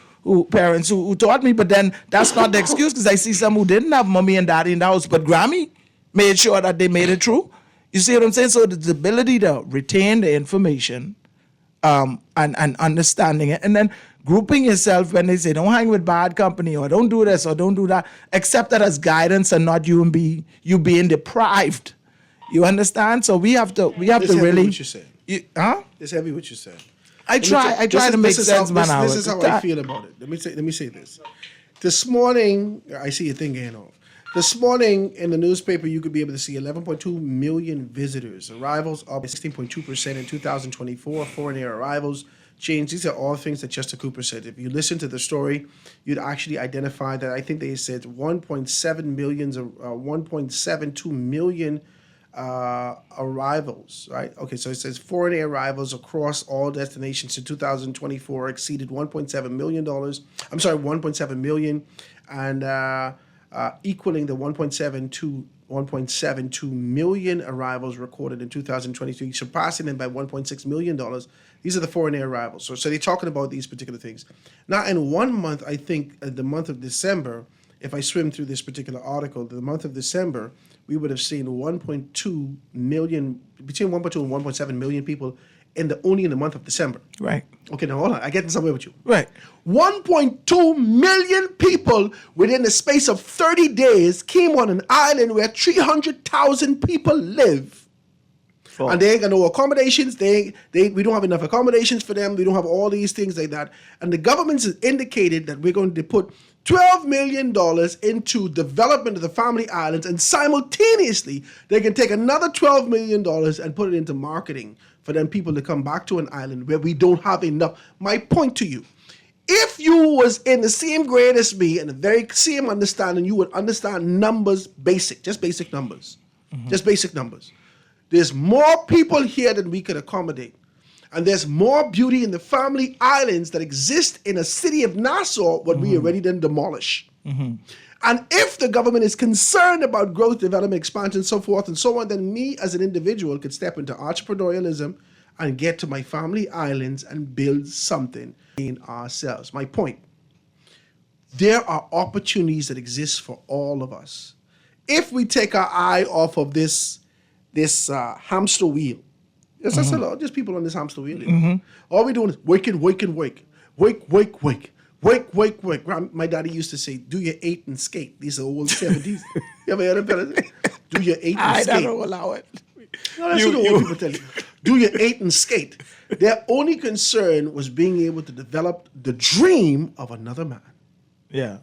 taught me. But then that's not the excuse, because I see some who didn't have mommy and daddy in the house, but Grammy made sure that they made it through. You see what I'm saying? So the ability to retain the information and understanding it, and then grouping yourself when they say don't hang with bad company or don't do this or don't do that, accept that as guidance and not you being deprived. You understand? So we have to really. What you're saying. It's heavy what you're saying. I try to make sense, man. This is how I feel about it. Let me say this. This morning, I see a thing going on. This morning in the newspaper, you could be able to see 11.2 million visitors. Arrivals up 16.2% in 2024. Foreign air arrivals change. These are all things that Chester Cooper said. If you listen to the story, you'd actually identify that I think they said 1.72 million arrivals, right? Okay, so it says foreign air arrivals across all destinations in 2024 exceeded $1.7 million, and equaling the 1.72 1.72 million arrivals recorded in 2023, surpassing them by $1.6 million. These are the foreign air arrivals. So they're talking about these particular things. Now, in 1 month, I think the month of December, if I swim through this particular article, the month of December, we would have seen 1.2 million, between 1.2 and 1.7 million people only in the month of December. Right. Okay, now hold on. I get somewhere with you. Right. 1.2 million people within the space of 30 days came on an island where 300,000 people live. False. And they ain't got no accommodations. We don't have enough accommodations for them. We don't have all these things like that. And the government has indicated that we're going to put $12 million into development of the family islands, and simultaneously they can take another $12 million and put it into marketing for them people to come back to an island where we don't have enough. My point to you, if you was in the same grade as me and the very same understanding, you would understand numbers, just basic numbers. Just basic numbers. There's more people here than we could accommodate. And there's more beauty in the family islands that exist in a city of Nassau, what we already done demolish. And if the government is concerned about growth, development, expansion, so forth and so on, then me as an individual could step into entrepreneurialism and get to my family islands and build something in ourselves. My point, there are opportunities that exist for all of us. If we take our eye off of this hamster wheel, yes, that's a lot. There's people on this hamster wheel. All we're doing is wake. My daddy used to say, do your 8 and skate. These are old 70s. You ever heard of fellas? Do your 8 and skate. I don't allow it. No, that's what the old people tell you. Do your 8 and skate. Their only concern was being able to develop the dream of another man. Yeah.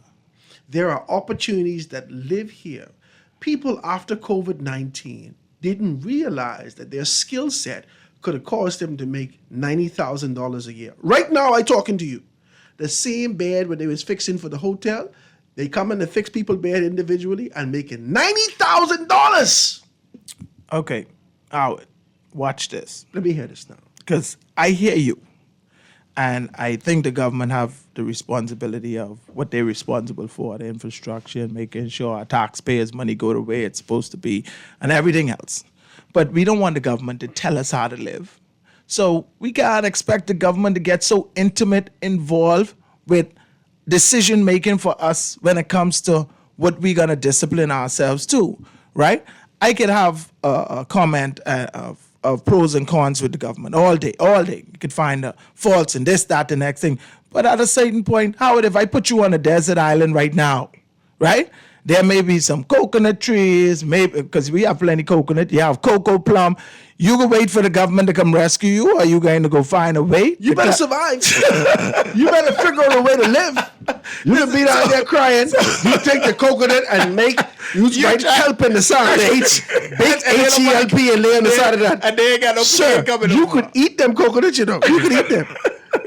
There are opportunities that live here. People after COVID-19 didn't realize that their skill set could have caused them to make $90,000 a year. Right now, I'm talking to you. The same bed where they was fixing for the hotel, they come in and fix people bed individually and making $90,000. Okay, Howard, watch this. Let me hear this now. Because I hear you. And I think the government have the responsibility of what they're responsible for, the infrastructure, and making sure our taxpayers' money go the way it's supposed to be, and everything else. But we don't want the government to tell us how to live. So we can't expect the government to get so involved with decision making for us when it comes to what we're gonna discipline ourselves to, right? I could have a comment of pros and cons with the government all day. You could find faults in this, that, the next thing. But at a certain point, Howard, if I put you on a desert island right now, right? There may be some coconut trees, maybe because we have plenty coconut. You have cocoa plum. You can wait for the government to come rescue you, or are you going to go find a way? You better survive. You better figure out a way to live. You can be down there crying. You take the coconut and you write help in the side. H-E-L-P and lay on the side of that. And they ain't got no Sir, coming you over. could eat them coconuts, you know. You could eat them.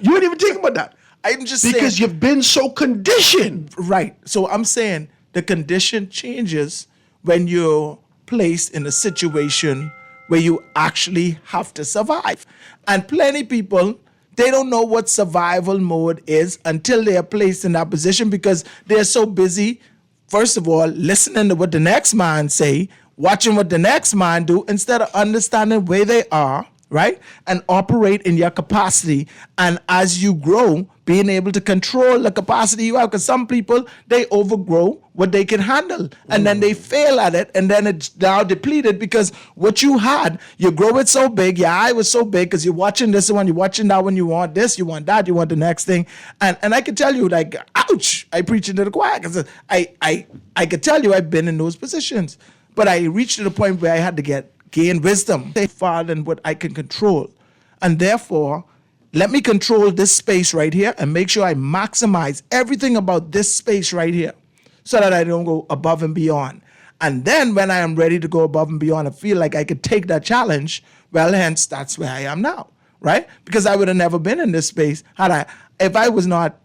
You ain't even think about that. I'm just because saying, you've been so conditioned. Right. So I'm saying the condition changes when you're placed in a situation where you actually have to survive. And plenty people, they don't know what survival mode is until they are placed in that position because they're so busy, first of all, listening to what the next man say, watching what the next man do, instead of understanding where they are, right? And operate in your capacity. And as you grow, being able to control the capacity you have. Because some people, they overgrow what they can handle. And then they fail at it. And then it's now depleted because what you had, you grow it so big, your eye was so big because you're watching this one, you're watching that one, you want this, you want that, you want the next thing. And I can tell you, like, ouch, I preach into the choir. Because I could tell you I've been in those positions. But I reached to the point where I had to gain wisdom far than what I can control. And therefore, let me control this space right here and make sure I maximize everything about this space right here so that I don't go above and beyond. And then when I am ready to go above and beyond, I feel like I could take that challenge, well, hence that's where I am now, right? Because I would have never been in this space if I was not,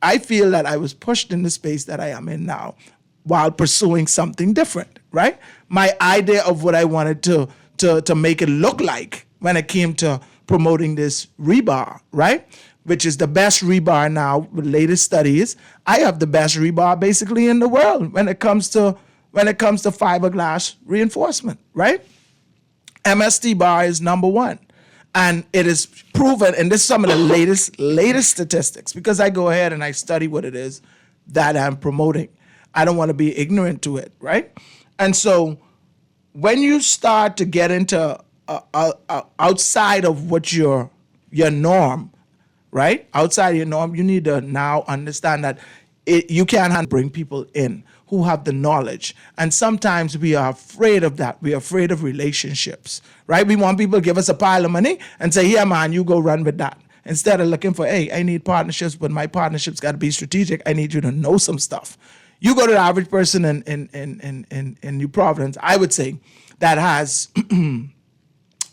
I feel that I was pushed in the space that I am in now while pursuing something different, right? My idea of what I wanted to make it look like when it came to promoting this rebar, right? Which is the best rebar now with latest studies. I have the best rebar basically in the world when it comes to when it comes to fiberglass reinforcement, right? MST bar is number one. And it is proven, and this is some of the latest statistics, because I go ahead and I study what it is that I'm promoting. I don't want to be ignorant to it, right? And so when you start to get into outside of what your norm, right? Outside your norm, you need to now understand that you can't bring people in who have the knowledge. And sometimes we are afraid of that. We are afraid of relationships, right? We want people to give us a pile of money and say, yeah, man, you go run with that. Instead of looking for, hey, I need partnerships, but my partnerships got to be strategic. I need you to know some stuff. You go to the average person in New Providence, I would say, that has a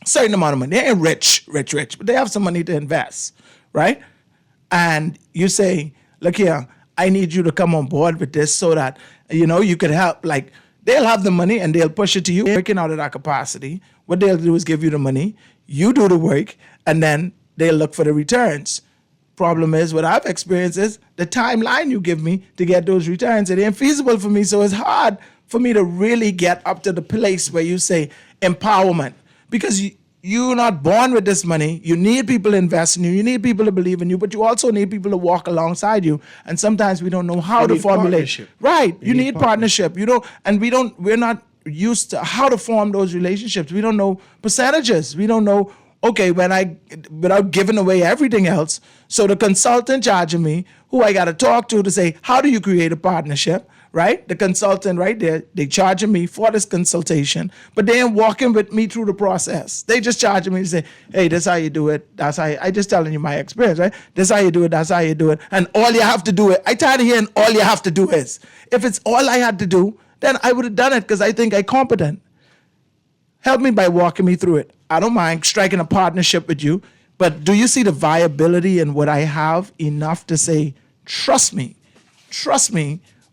certain amount of money. They ain't rich, but they have some money to invest, right? And you say, look here, I need you to come on board with this so that, you could help. Like, they'll have the money and they'll push it to you, working out of that capacity. What they'll do is give you the money, you do the work, and then they'll look for the returns. Problem is, what I've experienced is the timeline you give me to get those returns, it ain't feasible for me. So it's hard for me to really get up to the place where you say empowerment, because you're not born with this money. You need people to invest in you. You need people to believe in you, but you also need people to walk alongside you. And sometimes we don't know how to formulate. Partnership. Right. You need partnership. We're not used to how to form those relationships. We don't know percentages. We don't know, okay, without giving away everything else. So the consultant charging me, who I got to talk to say, how do you create a partnership? Right? The consultant right there, they charging me for this consultation, but they ain't walking with me through the process. They just charging me to say, hey, this how you do it. That's how I just telling you my experience, right? This how you do it. That's how you do it. And all you have to do it. I tired of hearing all you have to do is. If it's all I had to do, then I would have done it because I think I'm competent. Help me by walking me through it. I don't mind striking a partnership with you, but do you see the viability in what I have enough to say, trust me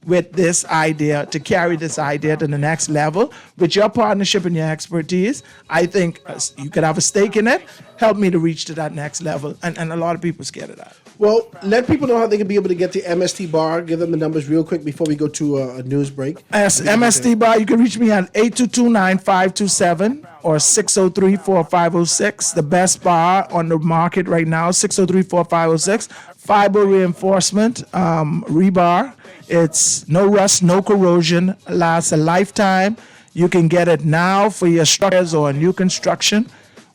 with this idea, to carry this idea to the next level with your partnership and your expertise? I think you could have a stake in it. Help me to reach to that next level. And a lot of people are scared of that. Well, let people know how they can be able to get the MST bar. Give them the numbers real quick before we go to a news break. Yes, MST bar, you can reach me at 822-9527 or 603-4506. The best bar on the market right now, 603-4506. Fiber reinforcement, rebar. It's no rust, no corrosion, lasts a lifetime. You can get it now for your structures or new construction.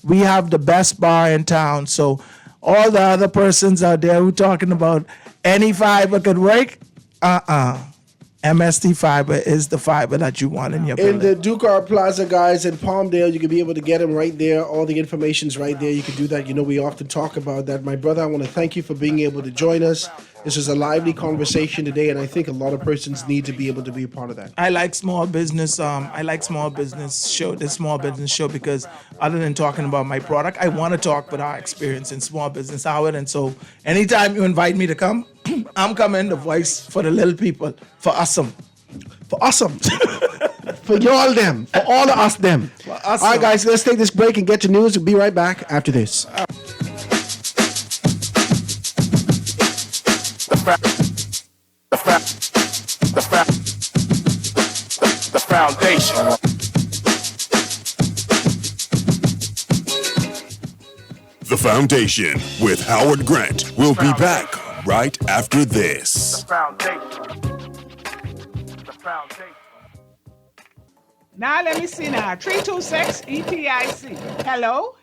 We have the best bar in town. So all the other persons out there who talking about any fiber could work, MST fiber is the fiber that you want in your building. In the Ducar Plaza, guys, in Palmdale, you can be able to get them right there. All the information's right there. You can do that. We often talk about that. My brother, I want to thank you for being able to join us. This is a lively conversation today, and I think a lot of persons need to be able to be a part of that. I like small business. This small business show, because other than talking about my product, I want to talk about our experience in small business, Howard. And so anytime you invite me to come, I'm coming, the voice for the little people, for awesome. For awesome. For y'all them. For all of us them. All right, guys, let's take this break and get to news. We'll be right back after this. The foundation. The Foundation with Howard Grant. We'll be back right after this. The foundation. The foundation. Now let me see now. 326 ETIC. Hello?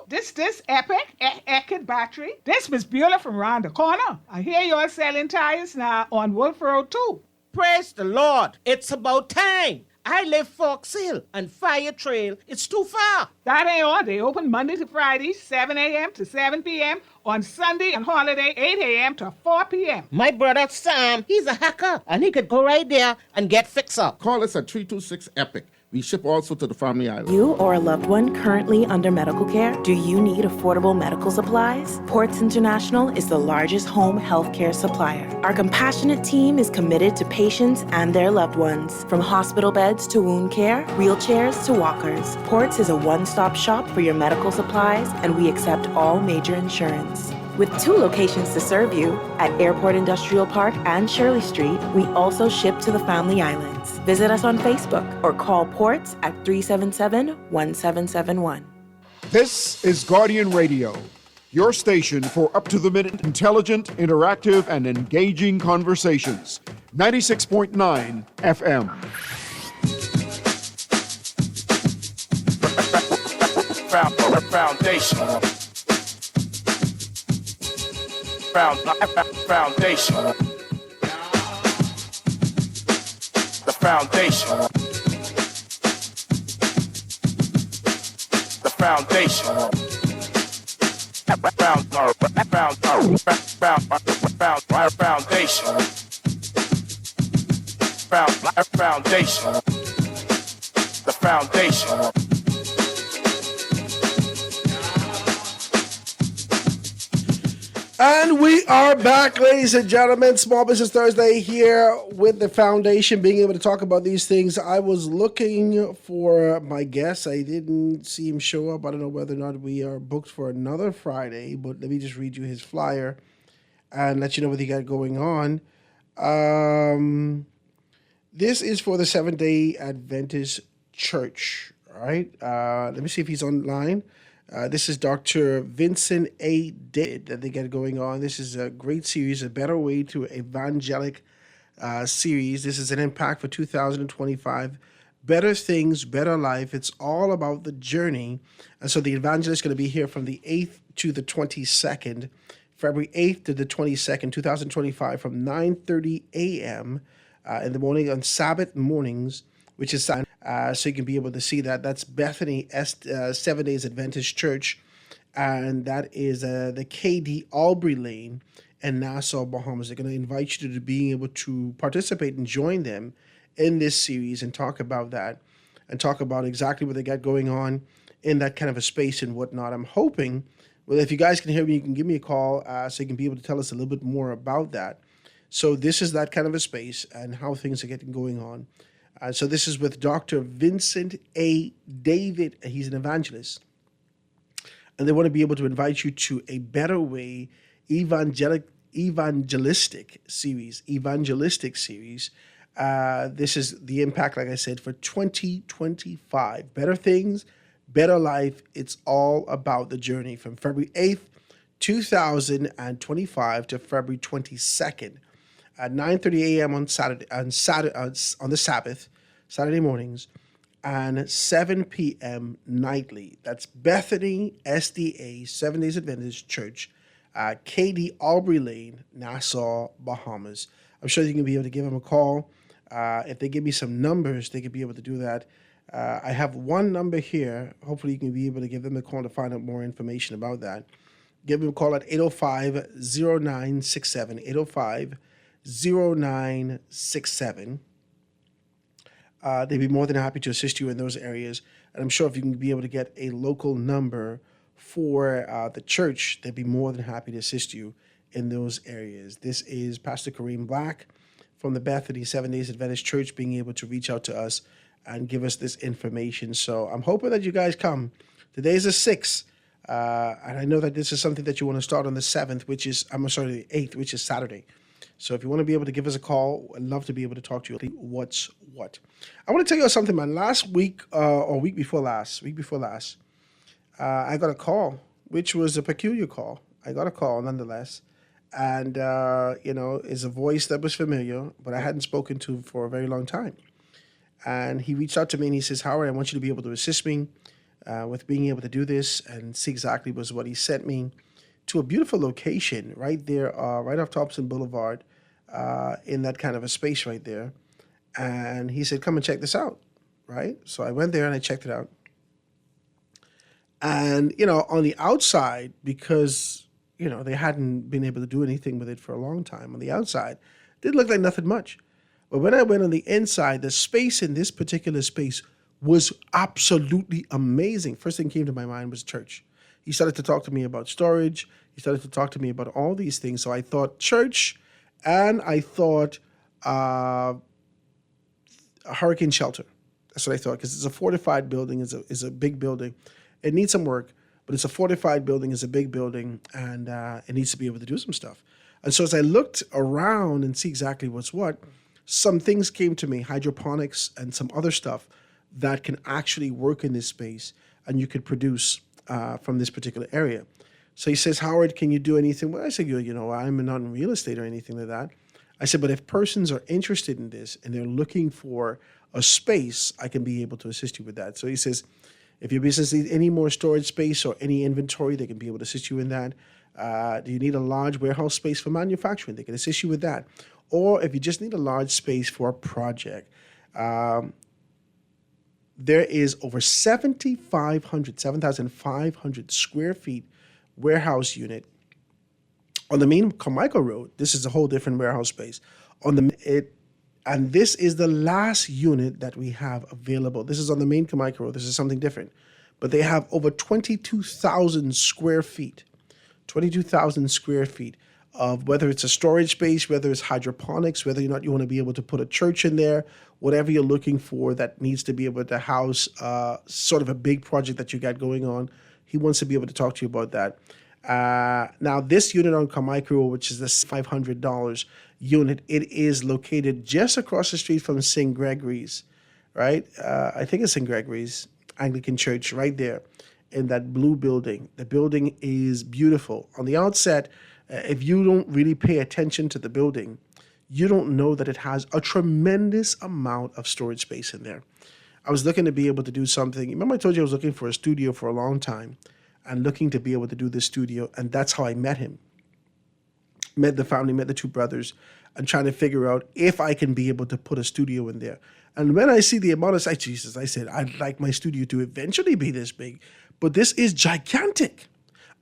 This Epic Eckert Battery. This Miss Beulah from round the corner. I hear you're selling tires now on Wolf Road too. Praise the Lord. It's about time. I live Fox Hill and Fire Trail. It's too far. That ain't all. They open Monday to Friday, 7 a.m. to 7 p.m. On Sunday and holiday, 8 a.m. to 4 p.m. My brother Sam, he's a hacker, and he could go right there and get fixed up. Call us at 326 EPIC. We ship also to the Family Island. You or a loved one currently under medical care? Do you need affordable medical supplies? Ports International is the largest home health care supplier. Our compassionate team is committed to patients and their loved ones. From hospital beds to wound care, wheelchairs to walkers, Ports is a one-stop shop for your medical supplies, and we accept all major insurance. With 2 locations to serve you, at Airport Industrial Park and Shirley Street, we also ship to the Family Islands. Visit us on Facebook or call Ports at 377-1771. This is Guardian Radio, your station for up-to-the-minute, intelligent, interactive, and engaging conversations. 96.9 FM. Foundation. Foundation. The foundation. The foundation. Foundation. The foundation. And we are back, ladies and gentlemen. Small Business Thursday here with the foundation, being able to talk about these things. I was looking for my guest. I didn't see him show up. I don't know whether or not we are booked for another Friday, but let me just read you his flyer and let you know what he got going on. This is for the Seventh-day Adventist Church, all right? Let me see if he's online. This is Dr. Vincent A. David that they get going on. This is a great series, A Better Way to Evangelic series. This is an impact for 2025. Better things, better life. It's all about the journey. And so the evangelist is going to be here from the 8th to the 22nd, February 8th to the 22nd, 2025, from 9:30 a.m. In the morning on Sabbath mornings, which is so you can be able to see that. That's Bethany Seven-Days Adventist Church, and that is the KD Albury Lane in Nassau, Bahamas. They're going to invite you to being able to participate and join them in this series and talk about that and talk about exactly what they got going on in that kind of a space and whatnot. I'm hoping, well, if you guys can hear me, you can give me a call so you can be able to tell us a little bit more about that. So this is that kind of a space and how things are getting going on. So this is with Dr. Vincent A. David. He's an evangelist. And they want to be able to invite you to A Better Way evangelistic series. This is the impact, like I said, for 2025. Better things, better life. It's all about the journey from February 8th, 2025 to February 22nd. At 9:30 a.m. on the Sabbath, Saturday mornings, and 7 p.m. nightly. That's Bethany SDA, Seven-Days Adventist Church, KD Albury Lane, Nassau, Bahamas. I'm sure you can be able to give them a call. If they give me some numbers, they could be able to do that. I have one number here. Hopefully you can be able to give them a call to find out more information about that. Give them a call at 805-0967, 805-0967. They'd be more than happy to assist you in those areas. And I'm sure if you can be able to get a local number for the church, they'd be more than happy to assist you in those areas. This is Pastor Kareem Black from the Bethany Seven-Days Adventist Church being able to reach out to us and give us this information. So I'm hoping that you guys come. Today's the 6th. And I know that this is something that you want to start on the 7th, the 8th, which is Saturday. So if you want to be able to give us a call, I'd love to be able to talk to you. What's what? I want to tell you something, man. Last week, or week before last, I got a call, which was a peculiar call. I got a call nonetheless. And, is a voice that was familiar, but I hadn't spoken to for a very long time. And he reached out to me and he says, Howard, I want you to be able to assist me with being able to do this, and see exactly was what he sent me to a beautiful location right there, right off Thompson Boulevard, in that kind of a space right there. And he said, come and check this out, right? So I went there and I checked it out. And, on the outside, because, they hadn't been able to do anything with it for a long time, on the outside, it didn't look like nothing much. But when I went on the inside, the space in this particular space was absolutely amazing. First thing came to my mind was church. He started to talk to me about storage. He started to talk to me about all these things. So I thought church, and I thought a hurricane shelter. That's what I thought, because it's a fortified building. It's a big building. It needs some work, but it's a fortified building. It's a big building, and it needs to be able to do some stuff. And so as I looked around and see exactly what's what, some things came to me, hydroponics and some other stuff that can actually work in this space, and you could produce from this particular area. So he says, Howard, can you do anything? Well, I said, I'm not in real estate or anything like that. I said, but if persons are interested in this and they're looking for a space, I can be able to assist you with that. So he says, if your business needs any more storage space or any inventory, they can be able to assist you in that. Do you need a large warehouse space for manufacturing? They can assist you with that. Or if you just need a large space for a project, there is over 7,500 square feet warehouse unit on the main Carmichael Road. This is a whole different warehouse space. And this is the last unit that we have available. This is on the main Carmichael Road. This is something different. But they have over 22,000 square feet. 22,000 square feet of whether it's a storage space, whether it's hydroponics, whether or not you want to be able to put a church in there, whatever you're looking for that needs to be able to house sort of a big project that you got going on. He wants to be able to talk to you about that. Now, this unit on Carmichael, which is the $500 unit, it is located just across the street from St. Gregory's, right? I think it's St. Gregory's Anglican Church right there in that blue building. The building is beautiful. On the outset, if you don't really pay attention to the building, you don't know that it has a tremendous amount of storage space in there. I was looking to be able to do something. Remember I told you I was looking for a studio for a long time and looking to be able to do this studio, and that's how I met him. Met the family, met the two brothers, and trying to figure out if I can be able to put a studio in there. And when I see the amount of size, Jesus, I said, I'd like my studio to eventually be this big, but this is gigantic.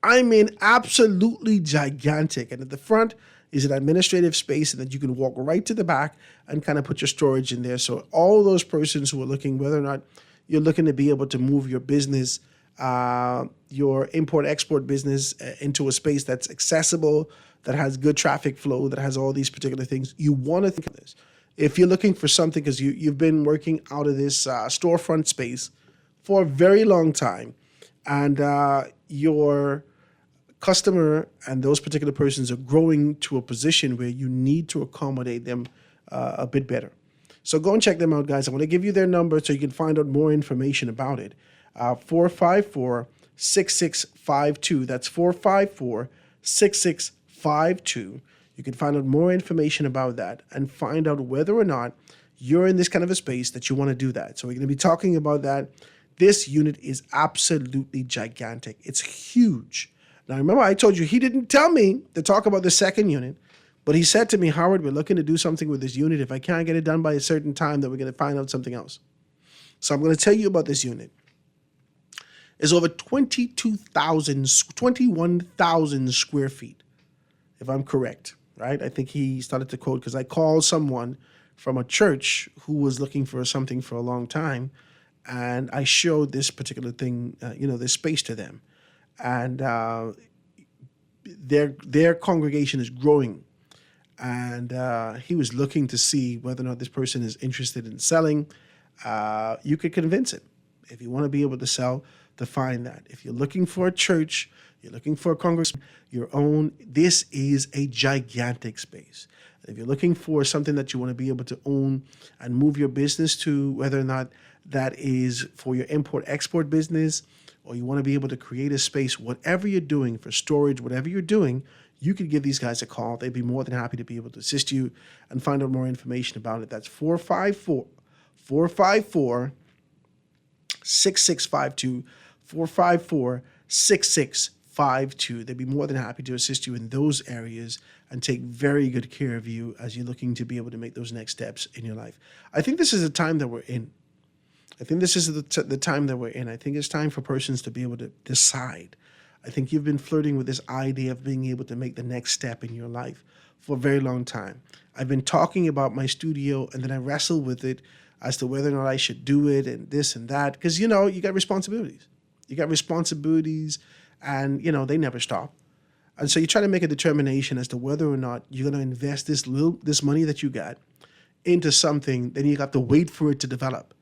I mean, absolutely gigantic. And at the front is an administrative space, and then you can walk right to the back and kind of put your storage in there. So all those persons who are looking, whether or not you're looking to be able to move your business, your import-export business into a space that's accessible, that has good traffic flow, that has all these particular things, you want to think of this. If you're looking for something, because you've been working out of this storefront space for a very long time, and your customer and those particular persons are growing to a position where you need to accommodate them a bit better. So go and check them out, guys. I want to give you their number so you can find out more information about it. 454-6652. That's 454-6652. You can find out more information about that and find out whether or not you're in this kind of a space that you want to do that. So we're going to be talking about that. This unit is absolutely gigantic. It's huge. Now, remember, I told you he didn't tell me to talk about the second unit, but he said to me, Howard, we're looking to do something with this unit. If I can't get it done by a certain time, then we're going to find out something else. So I'm going to tell you about this unit. It's over 21,000 square feet, if I'm correct, right? I think he started to quote because I called someone from a church who was looking for something for a long time, and I showed this particular thing, this space to them. And their congregation is growing. And he was looking to see whether or not this person is interested in selling. You could convince him, if you want to be able to sell, to find that. If you're looking for a church, you're looking for a congregation, your own, this is a gigantic space. If you're looking for something that you want to be able to own and move your business to, whether or not that is for your import-export business, or you want to be able to create a space, whatever you're doing for storage, whatever you're doing, you could give these guys a call. They'd be more than happy to be able to assist you and find out more information about it. That's 454-6652, 454-6652. They'd be more than happy to assist you in those areas and take very good care of you as you're looking to be able to make those next steps in your life. I think this is the time that we're in. I think this is the time that we're in. I think it's time for persons to be able to decide. I think you've been flirting with this idea of being able to make the next step in your life for a very long time. I've been talking about my studio, and then I wrestle with it as to whether or not I should do it and this and that. Because, you got responsibilities. You got responsibilities, and, they never stop. And so you try to make a determination as to whether or not you're going to invest this money that you got into something, then you got to wait for it to develop.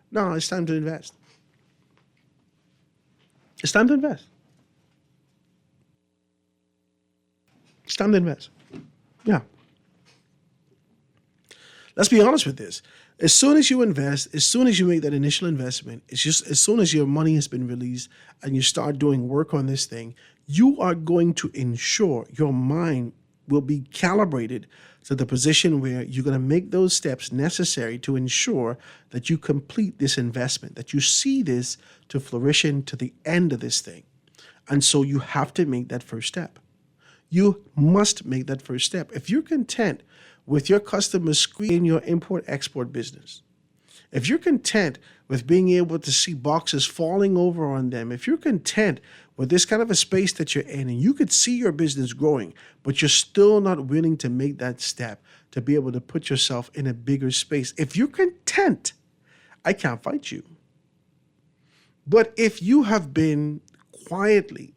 No, it's time to invest. It's time to invest. time to invest. Yeah. Let's be honest with this. As soon as you invest, as soon as you make that initial investment, it's just as soon as your money has been released and you start doing work on this thing, you are going to ensure your mind will be calibrated to the position where you're going to make those steps necessary to ensure that you complete this investment, that you see this to fruition to the end of this thing. And so you have to make that first step. You must make that first step. If you're content with your customers in your import-export business, if you're content with being able to see boxes falling over on them, if you're content with this kind of a space that you're in and you could see your business growing, but you're still not willing to make that step to be able to put yourself in a bigger space, if you're content, I can't fight you. But if you have been quietly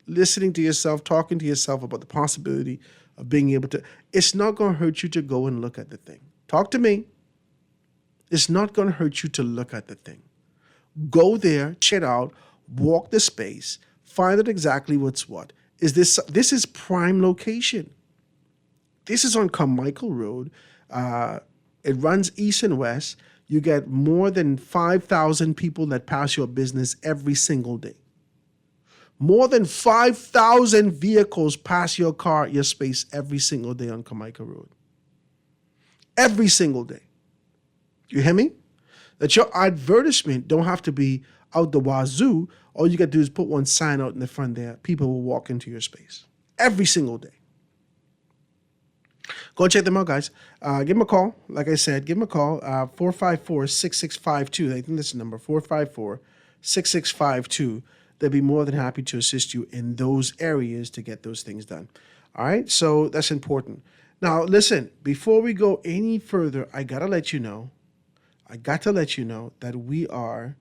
listening to yourself, talking to yourself about the possibility of being able to, it's not going to hurt you to go and look at the thing. Talk to me. It's not going to hurt you to look at the thing. Go there, check it out, walk the space, find out exactly what's what. This is prime location. This is on Carmichael Road. It runs east and west. You get more than 5,000 people that pass your business every single day. More than 5,000 vehicles pass your space every single day on Carmichael Road. Every single day. You hear me? That your advertisement don't have to be out the wazoo. All you got to do is put one sign out in the front there. People will walk into your space. Every single day. Go and check them out, guys. Give them a call. Like I said, give them a call. 454-6652. I think that's the number. 454-6652. They'll be more than happy to assist you in those areas to get those things done. All right? So that's important. Now, listen, before we go any further, I got to let you know that we are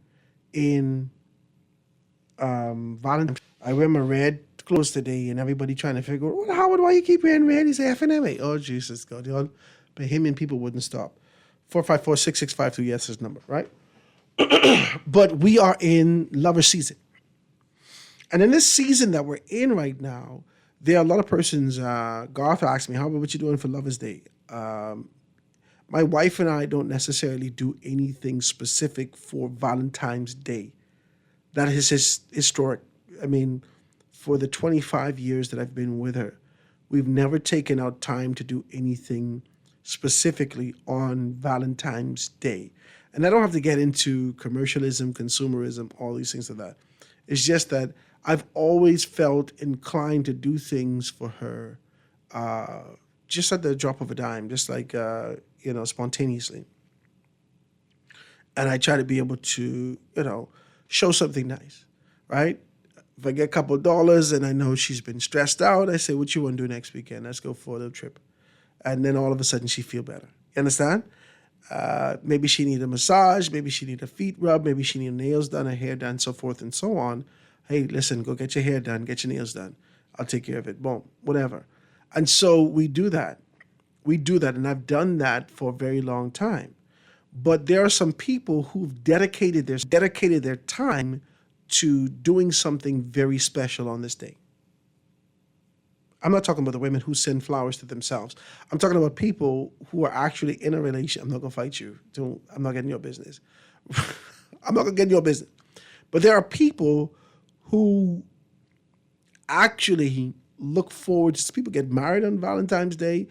in Valentine's. I wear my red clothes today, and everybody trying to figure out, Howard, why you keep wearing red? He's FNMA. Oh, Jesus, God. But him and people wouldn't stop. 454-6652, yes, his number, right? But we are in lover season. And in this season that we're in right now, there are a lot of persons, Garth asked me, Howard, what you doing for Lover's Day? My wife and I don't necessarily do anything specific for Valentine's Day. That is historic. I mean, for the 25 years that I've been with her, we've never taken out time to do anything specifically on Valentine's Day. And I don't have to get into commercialism, consumerism, all these things like that. It's just that I've always felt inclined to do things for her just at the drop of a dime, just like, spontaneously. And I try to be able to, show something nice, right? If I get a couple of dollars and I know she's been stressed out, I say, what you want to do next weekend? Let's go for a little trip. And then all of a sudden she feel better. You understand? Maybe she need a massage, maybe she need a feet rub, maybe she need nails done, her hair done, so forth and so on. Hey, listen, go get your hair done, get your nails done. I'll take care of it. Boom, whatever. And so we do that. And I've done that for a very long time. But there are some people who've dedicated their time to doing something very special on this day. I'm not talking about the women who send flowers to themselves. I'm talking about people who are actually in a relationship. I'm not going to fight you. I'm not getting your business. I'm not going to get in your business. But there are people who actually look forward to, people get married on Valentine's Day.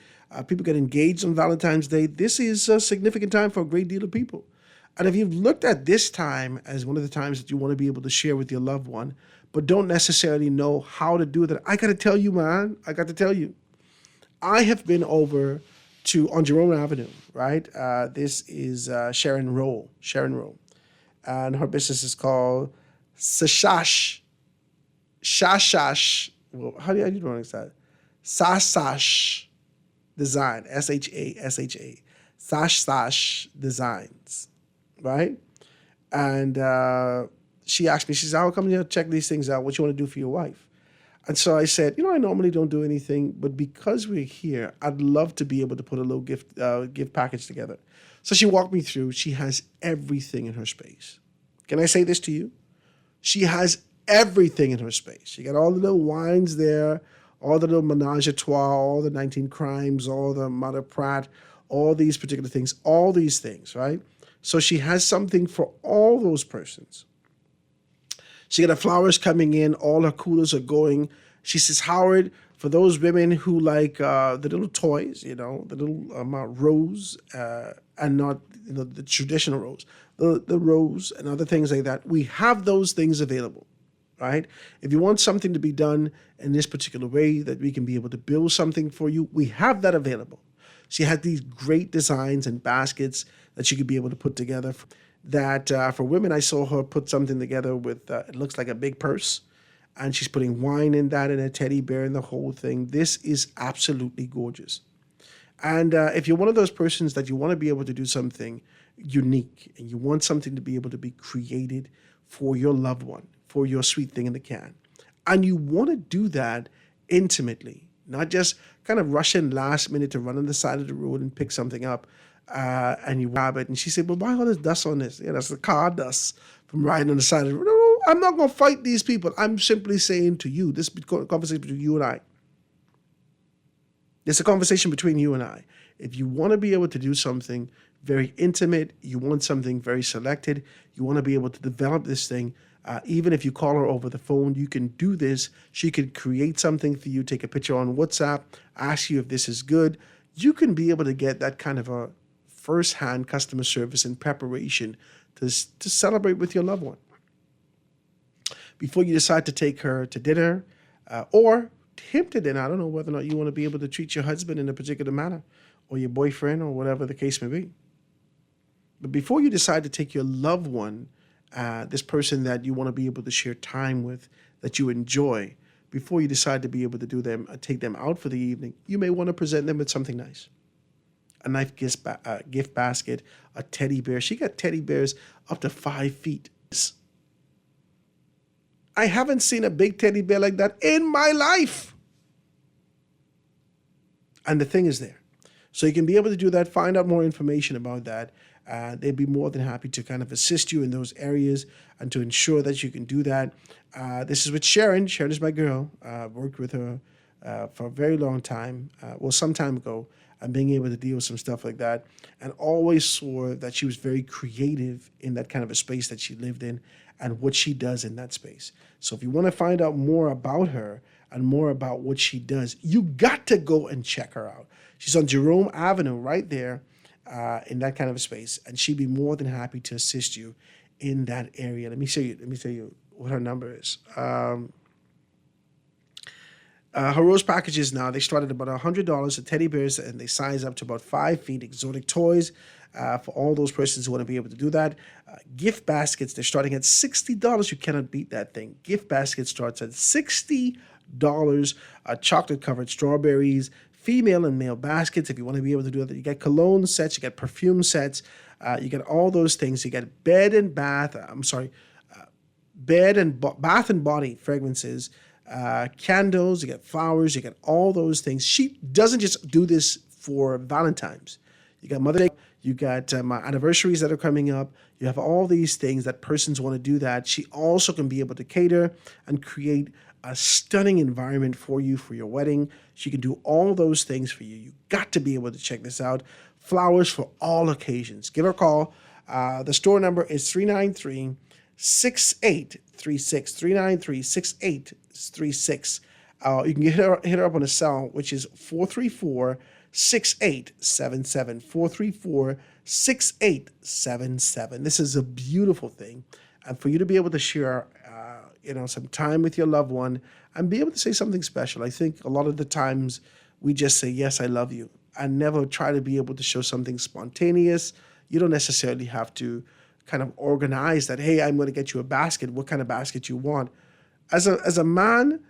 People get engaged on Valentine's Day. This is a significant time for a great deal of people. And if you've looked at this time as one of the times that you want to be able to share with your loved one, but don't necessarily know how to do that, I got to tell you, man, I have been over on Jerome Avenue, right? This is Sharon Rowe. And her business is called Shashash. Well, how do you pronounce that? Sash Design, Shasha, Sash Designs, right? And she asked me, she said, I'll come here to check these things out. What you want to do for your wife? And so I said, I normally don't do anything, but because we're here, I'd love to be able to put a little gift package together. So she walked me through. She has everything in her space. Can I say this to you? She has everything in her space. She got all the little wines there, all the little menage a trois, all the 19 crimes, all the Mother Pratt, all these particular things, all these things, right? So she has something for all those persons. She got her flowers coming in, all her coolers are going. She says, Howard, for those women who like the little toys, the little rose, and not the traditional rose, the rose and other things like that, we have those things available, right? If you want something to be done in this particular way, that we can be able to build something for you, we have that available. She had these great designs and baskets that she could be able to put together. That for women, I saw her put something together with, it looks like a big purse, and she's putting wine in that and a teddy bear and the whole thing. This is absolutely gorgeous. And if you're one of those persons that you want to be able to do something unique and you want something to be able to be created for your loved one, for your sweet thing in the can, and you want to do that intimately, not just kind of rush in last minute to run on the side of the road and pick something up and you grab it. And she said, well, why all this dust on this? Yeah, that's the car dust from riding on the side of the road. No, I'm not going to fight these people. I'm simply saying to you, this is a conversation between you and I. It's a conversation between you and I. If you want to be able to do something very intimate, you want something very selected, you want to be able to develop this thing, even if you call her over the phone, you can do this. She can create something for you, take a picture on WhatsApp, ask you if this is good. You can be able to get that kind of a first-hand customer service and preparation to celebrate with your loved one. Before you decide to take her to dinner or him to dinner, I don't know whether or not you want to be able to treat your husband in a particular manner or your boyfriend or whatever the case may be. But before you decide to take your loved one, this person that you want to be able to share time with, that you enjoy, before you decide to be able to do them, take them out for the evening, you may want to present them with something nice. A nice gift basket, a teddy bear. She got teddy bears up to 5 feet. I haven't seen a big teddy bear like that in my life. And the thing is there. So you can be able to do that, find out more information about that. They'd be more than happy to kind of assist you in those areas and to ensure that you can do that. This is with Sharon. Sharon is my girl. Worked with her for a very long time, some time ago, and being able to deal with some stuff like that. And always saw that she was very creative in that kind of a space that she lived in and what she does in that space. So if you want to find out more about her and more about what she does, you got to go and check her out. She's on Jerome Avenue right there in that kind of a space, and she'd be more than happy to assist you in that area. Let me tell you what her number is. Her rose packages now, they start at about $100, the teddy bears, and they size up to about 5 feet, exotic toys for all those persons who want to be able to do that. Gift baskets, they're starting at $60. You cannot beat that thing. Gift basket starts at $60. Chocolate-covered strawberries, female and male baskets, if you want to be able to do that. You get cologne sets, you get perfume sets, you get all those things. You get bath and body fragrances, candles, you get flowers, you get all those things. She doesn't just do this for Valentine's. You got Mother's Day, you got my anniversaries that are coming up. You have all these things that persons want to do that. She also can be able to cater and create a stunning environment for you for your wedding. She can do all those things for you. You got to be able to check this out. Flowers for all occasions. Give her a call. The store number is 393-6836. 393-6836. You can hit her up on a cell, which is 434-6877. 434-6877. This is a beautiful thing. And for you to be able to share some time with your loved one and be able to say something special. I think a lot of the times we just say, yes, I love you, and never try to be able to show something spontaneous. You don't necessarily have to kind of organize that, hey, I'm going to get you a basket. What kind of basket you want? As a man,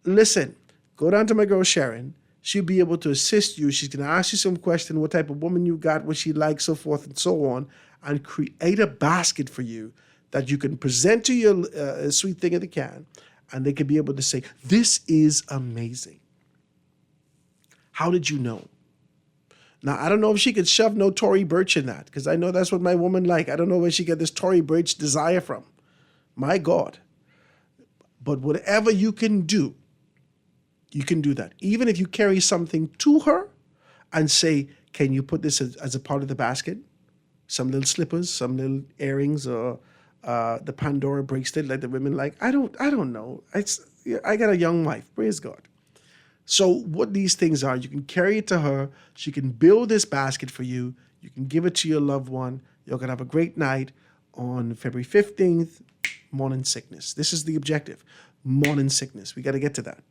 listen, go down to my girl Sharon. She'll be able to assist you. She's going to ask you some question, what type of woman you got, what she likes, so forth and so on, and create a basket for you that you can present to your sweet thing in the can, and they can be able to say, this is amazing. How did you know? Now, I don't know if she could shove no Tory Burch in that, because I know that's what my woman like. I don't know where she get this Tory Burch desire from. My God. But whatever you can do, You can do that. Even if you carry something to her and say, can you put this as a part of the basket? Some little slippers, some little earrings, or the Pandora bracelet like the women like. I don't know. I got a young wife, praise God. So what these things are, you can carry it to her. She can build this basket for you. You can give it to your loved one. You're going to have a great night on February 15th, morning sickness. This is the objective, morning sickness. We got to get to that.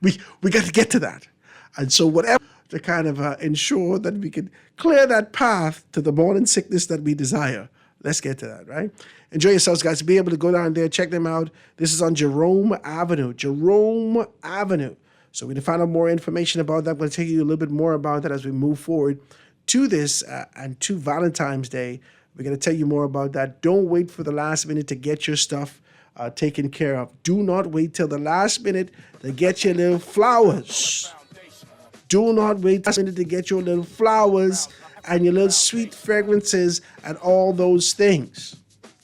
we got to get to that. And so whatever to kind of ensure that we can clear that path to the morning sickness that we desire. Let's get to that, right? Enjoy yourselves, guys. Be able to go down there, check them out. This is on Jerome Avenue. Jerome Avenue. So we can find out more information about that. I'm going to tell you a little bit more about that as we move forward to this and to Valentine's Day. We're going to tell you more about that. Don't wait for the last minute to get your stuff taken care of. Do not wait till the last minute to get your little flowers. Do not wait till the last minute to get your little flowers and your little sweet fragrances and all those things.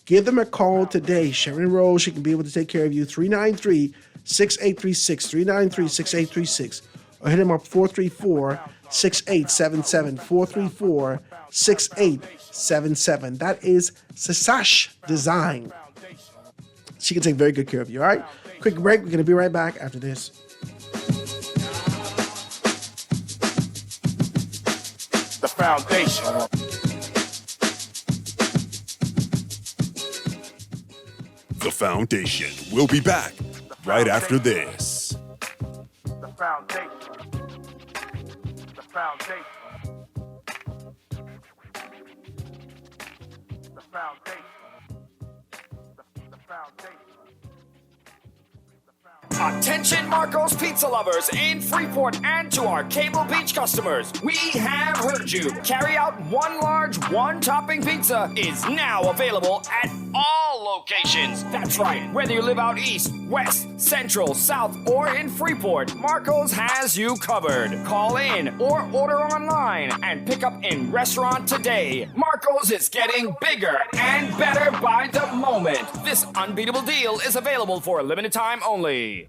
Give them a call today. Sharon Rose, she can be able to take care of you. 393-6836, 393-6836. Or hit them up 434-6877, 434-6877. That is Sasash Design. She can take very good care of you, all right? Quick break. We're going to be right back after this. The foundation. The Foundation will be back right after this. The foundation. The foundation. The foundation. The foundation. Attention Marco's Pizza lovers in Freeport and to our Cable Beach customers. We have heard you. Carry out one large, one topping pizza is now available at all locations. That's right. Whether you live out east, west, central, south, or in Freeport, Marco's has you covered. Call in or order online and pick up in restaurant today. Marco's is getting bigger and better by the moment. This unbeatable deal is available for a limited time only.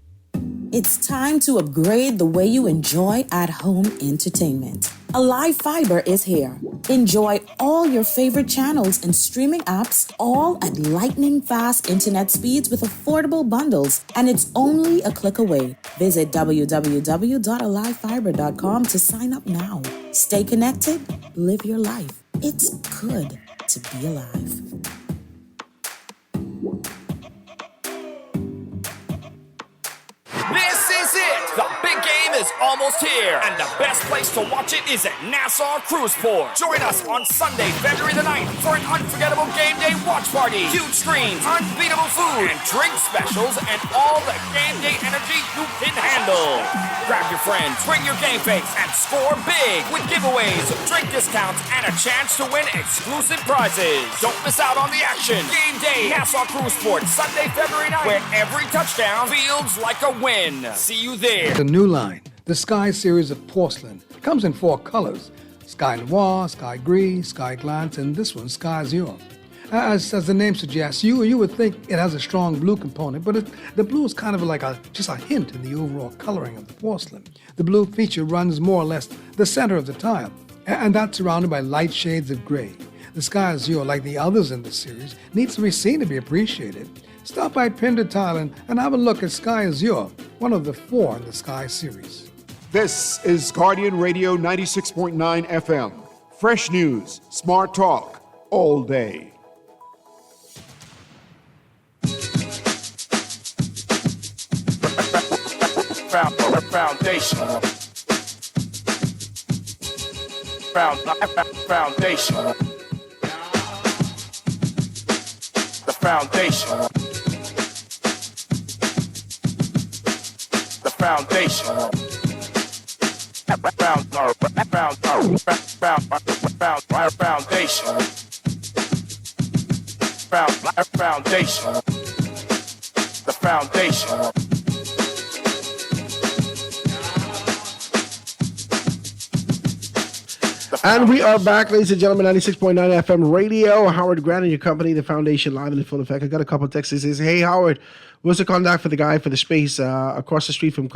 It's time to upgrade the way you enjoy at-home entertainment. Alive Fiber is here. Enjoy all your favorite channels and streaming apps, all at lightning-fast internet speeds with affordable bundles, and it's only a click away. Visit www.alivefiber.com to sign up now. Stay connected, live your life. It's good to be alive. This is it! The big game is almost here, and the best place to watch it is at Nassau Cruise Port. Join us on Sunday, February the 9th for an unforgettable game day watch party. Huge screens, unbeatable food, and drink specials, and all the game day energy you can handle. Grab your friends, bring your game face, and score big with giveaways, drink discounts, and a chance to win exclusive prizes. Don't miss out on the action. Game day, Nassau Cruise Port, Sunday, February 9th, where every touchdown feels like a win. See you there. The new line, the Sky series of porcelain, comes in 4 colors: Sky Noir, Sky Gris, Sky Glance, and this one, Sky Azure. As the name suggests, you would think it has a strong blue component, but the blue is kind of like just a hint in the overall coloring of the porcelain. The blue feature runs more or less the center of the tile, and that's surrounded by light shades of gray. The Sky Azure, like the others in the series, needs to be seen to be appreciated. Stop by Pender Tile and have a look at Sky Azure, one of the 4 in the Sky series. This is Guardian Radio 96.9 FM. Fresh news, smart talk, all day. Foundation. Foundation. The foundation. The foundation. Foundation. The foundation. The And we are back, ladies and gentlemen, 96.9 FM radio. Howard Grant and your company, the Foundation, live and in full effect. I got a couple of texts that says, hey, Howard, what's the contact for the guy for the space across the street from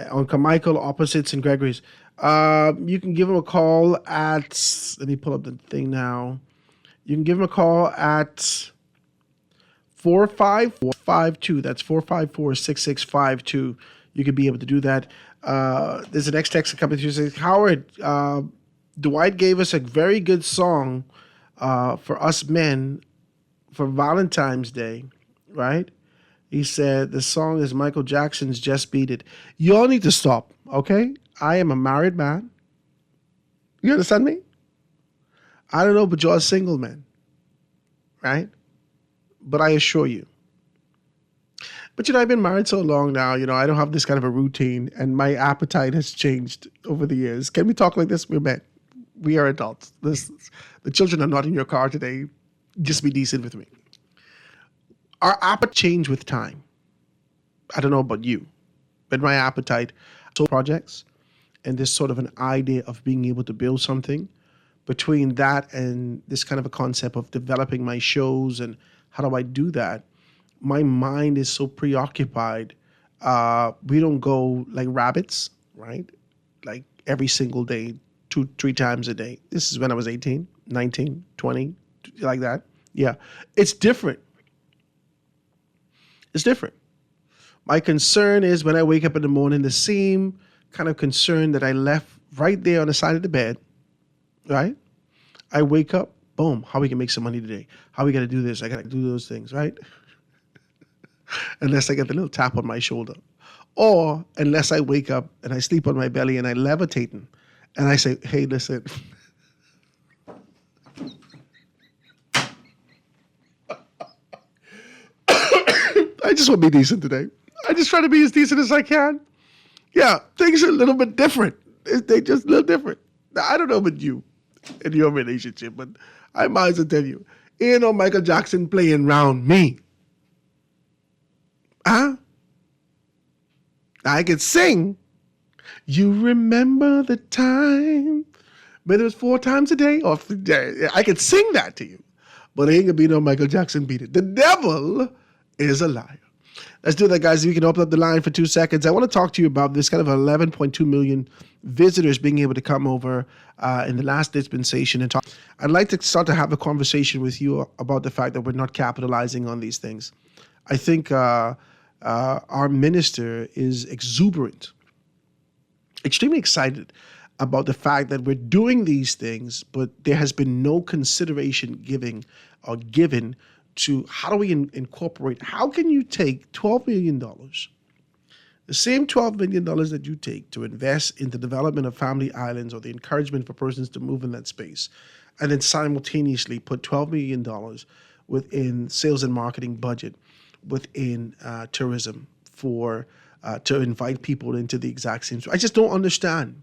on Carmichael, opposite St. Gregory's? You can give him a call at, let me pull up the thing now. You can give him a call at 4552. That's 454-6652. You could be able to do that. There's an next text coming through says, Howard, Dwight gave us a very good song for us men for Valentine's Day, right? He said the song is Michael Jackson's Just Beat It. You all need to stop, okay? I am a married man. You understand me? I don't know, but you're a single man, right? But I assure you. But, I've been married so long now, I don't have this kind of a routine, and my appetite has changed over the years. Can we talk like this? We're men. We are adults. The children are not in your car today. Just be decent with me. Our appetite changed with time. I don't know about you, but my appetite, so projects, and this sort of an idea of being able to build something, between that and this kind of a concept of developing my shows and how do I do that, my mind is so preoccupied. We don't go like rabbits, right? Like every single day, 2-3 times a day. This is when I was 18, 19, 20, like that. Yeah, it's different. It's different. My concern is when I wake up in the morning, the same kind of concern that I left right there on the side of the bed, right? I wake up, boom, how we can make some money today? How we got to do this? I got to do those things, right? Unless I get the little tap on my shoulder. Or unless I wake up and I sleep on my belly and I levitating and I say, hey, listen. I just want to be decent today. I just try to be as decent as I can. Yeah, things are a little bit different. They just a little different. Now, I don't know about you in your relationship, but I might as well tell you, ain't no Michael Jackson playing around me. Huh? I could sing. You remember the time, but it was 4 times a day or I could sing that to you, but it ain't gonna be no Michael Jackson Beat It. The devil is a liar. Let's do that, guys. We can open up the line for 2 seconds. I want to talk to you about this kind of 11.2 million visitors being able to come over in the last dispensation and talk. I'd like to start to have a conversation with you about the fact that we're not capitalizing on these things. I think our minister is exuberant, extremely excited about the fact that we're doing these things, but there has been no consideration given to how do we incorporate, how can you take $12 million, the same $12 million that you take to invest in the development of family islands or the encouragement for persons to move in that space, and then simultaneously put $12 million within sales and marketing budget, within tourism for to invite people into the exact same. I just don't understand.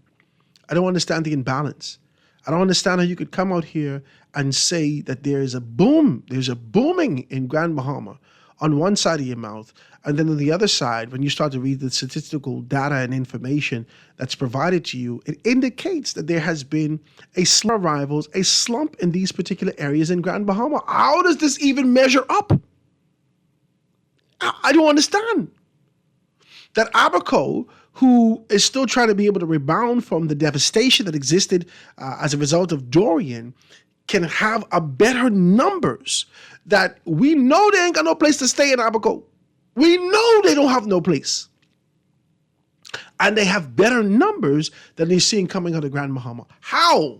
I don't understand the imbalance. I don't understand how you could come out here and say that there's a booming in Grand Bahama on one side of your mouth, and then on the other side, when you start to read the statistical data and information that's provided to you, it indicates that there has been a slump in these particular areas in Grand Bahama. How does this even measure up? I don't understand. That Abaco, who is still trying to be able to rebound from the devastation that existed as a result of Dorian, can have a better numbers that we know they ain't got no place to stay in Abaco. We know they don't have no place. And they have better numbers than they're seeing coming out of Grand Bahama. How?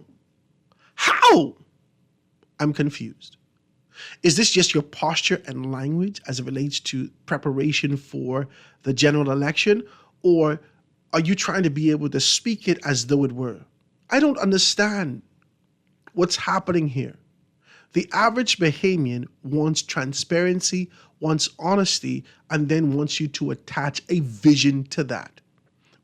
I'm confused. Is this just your posture and language as it relates to preparation for the general election? Or are you trying to be able to speak it as though it were? I don't understand what's happening here. The average Bahamian wants transparency, wants honesty, and then wants you to attach a vision to that.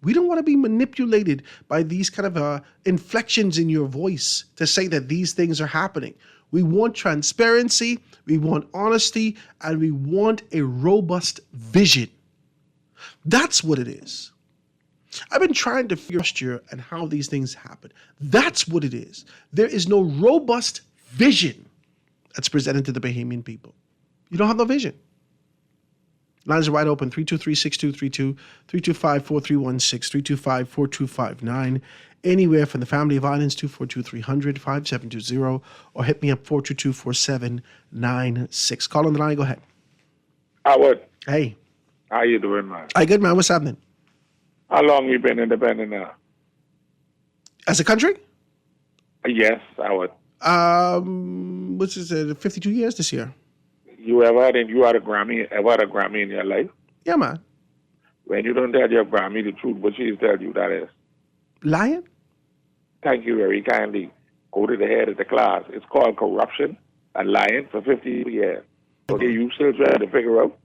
We don't want to be manipulated by these kind of inflections in your voice to say that these things are happening. We want transparency, we want honesty, and we want a robust vision. That's what it is. I've been trying to figure out and how these things happen. That's what it is. There is no robust vision that's presented to the Bahamian people. You don't have no vision. Lines are wide open, 323-6232, 325-4316, 325-4259. Anywhere from the family of islands, 242-300-5720, or hit me up, 422-4796. Call on the line, go ahead. Howard. Hey. How you doing, man? Hi, good, man. What's happening? How long you been independent now? As a country? Yes, Howard. What's it, 52 years this year. You ever had a Grammy in your life? Yeah, man. When you don't tell your Grammy the truth, what she tell you that is? Lying? Thank you very kindly. Go to the head of the class. It's called corruption and lying for 50 years. Okay, you still trying to figure out?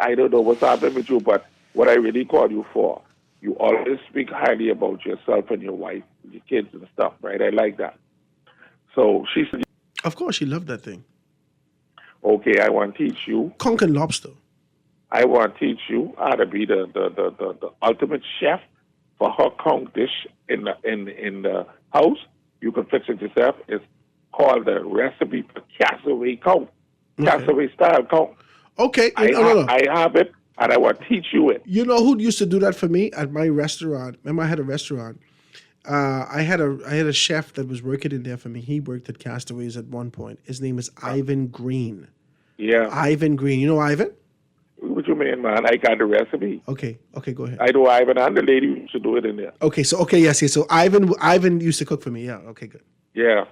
I don't know what's happening with you, but what I really call you for, you always speak highly about yourself and your wife, your kids and stuff, right? I like that. So she said... Of course, she loved that thing. Okay, I want to teach you. Conch and lobster. I want to teach you how to be the ultimate chef for her conch dish in the house. You can fix it yourself. It's called the recipe for cassowary conch, cassowary style conch. Okay, I have it, and I want to teach you it. You know who used to do that for me at my restaurant? Remember, I had a restaurant. I had a chef that was working in there for me. He worked at Castaways at one point. His name is Ivan Green. Yeah. Ivan Green. You know Ivan? What you mean, man? I got the recipe. Okay, go ahead. I know Ivan and the lady used to do it in there. Okay, yes. So Ivan used to cook for me. Yeah, okay, good. Yeah.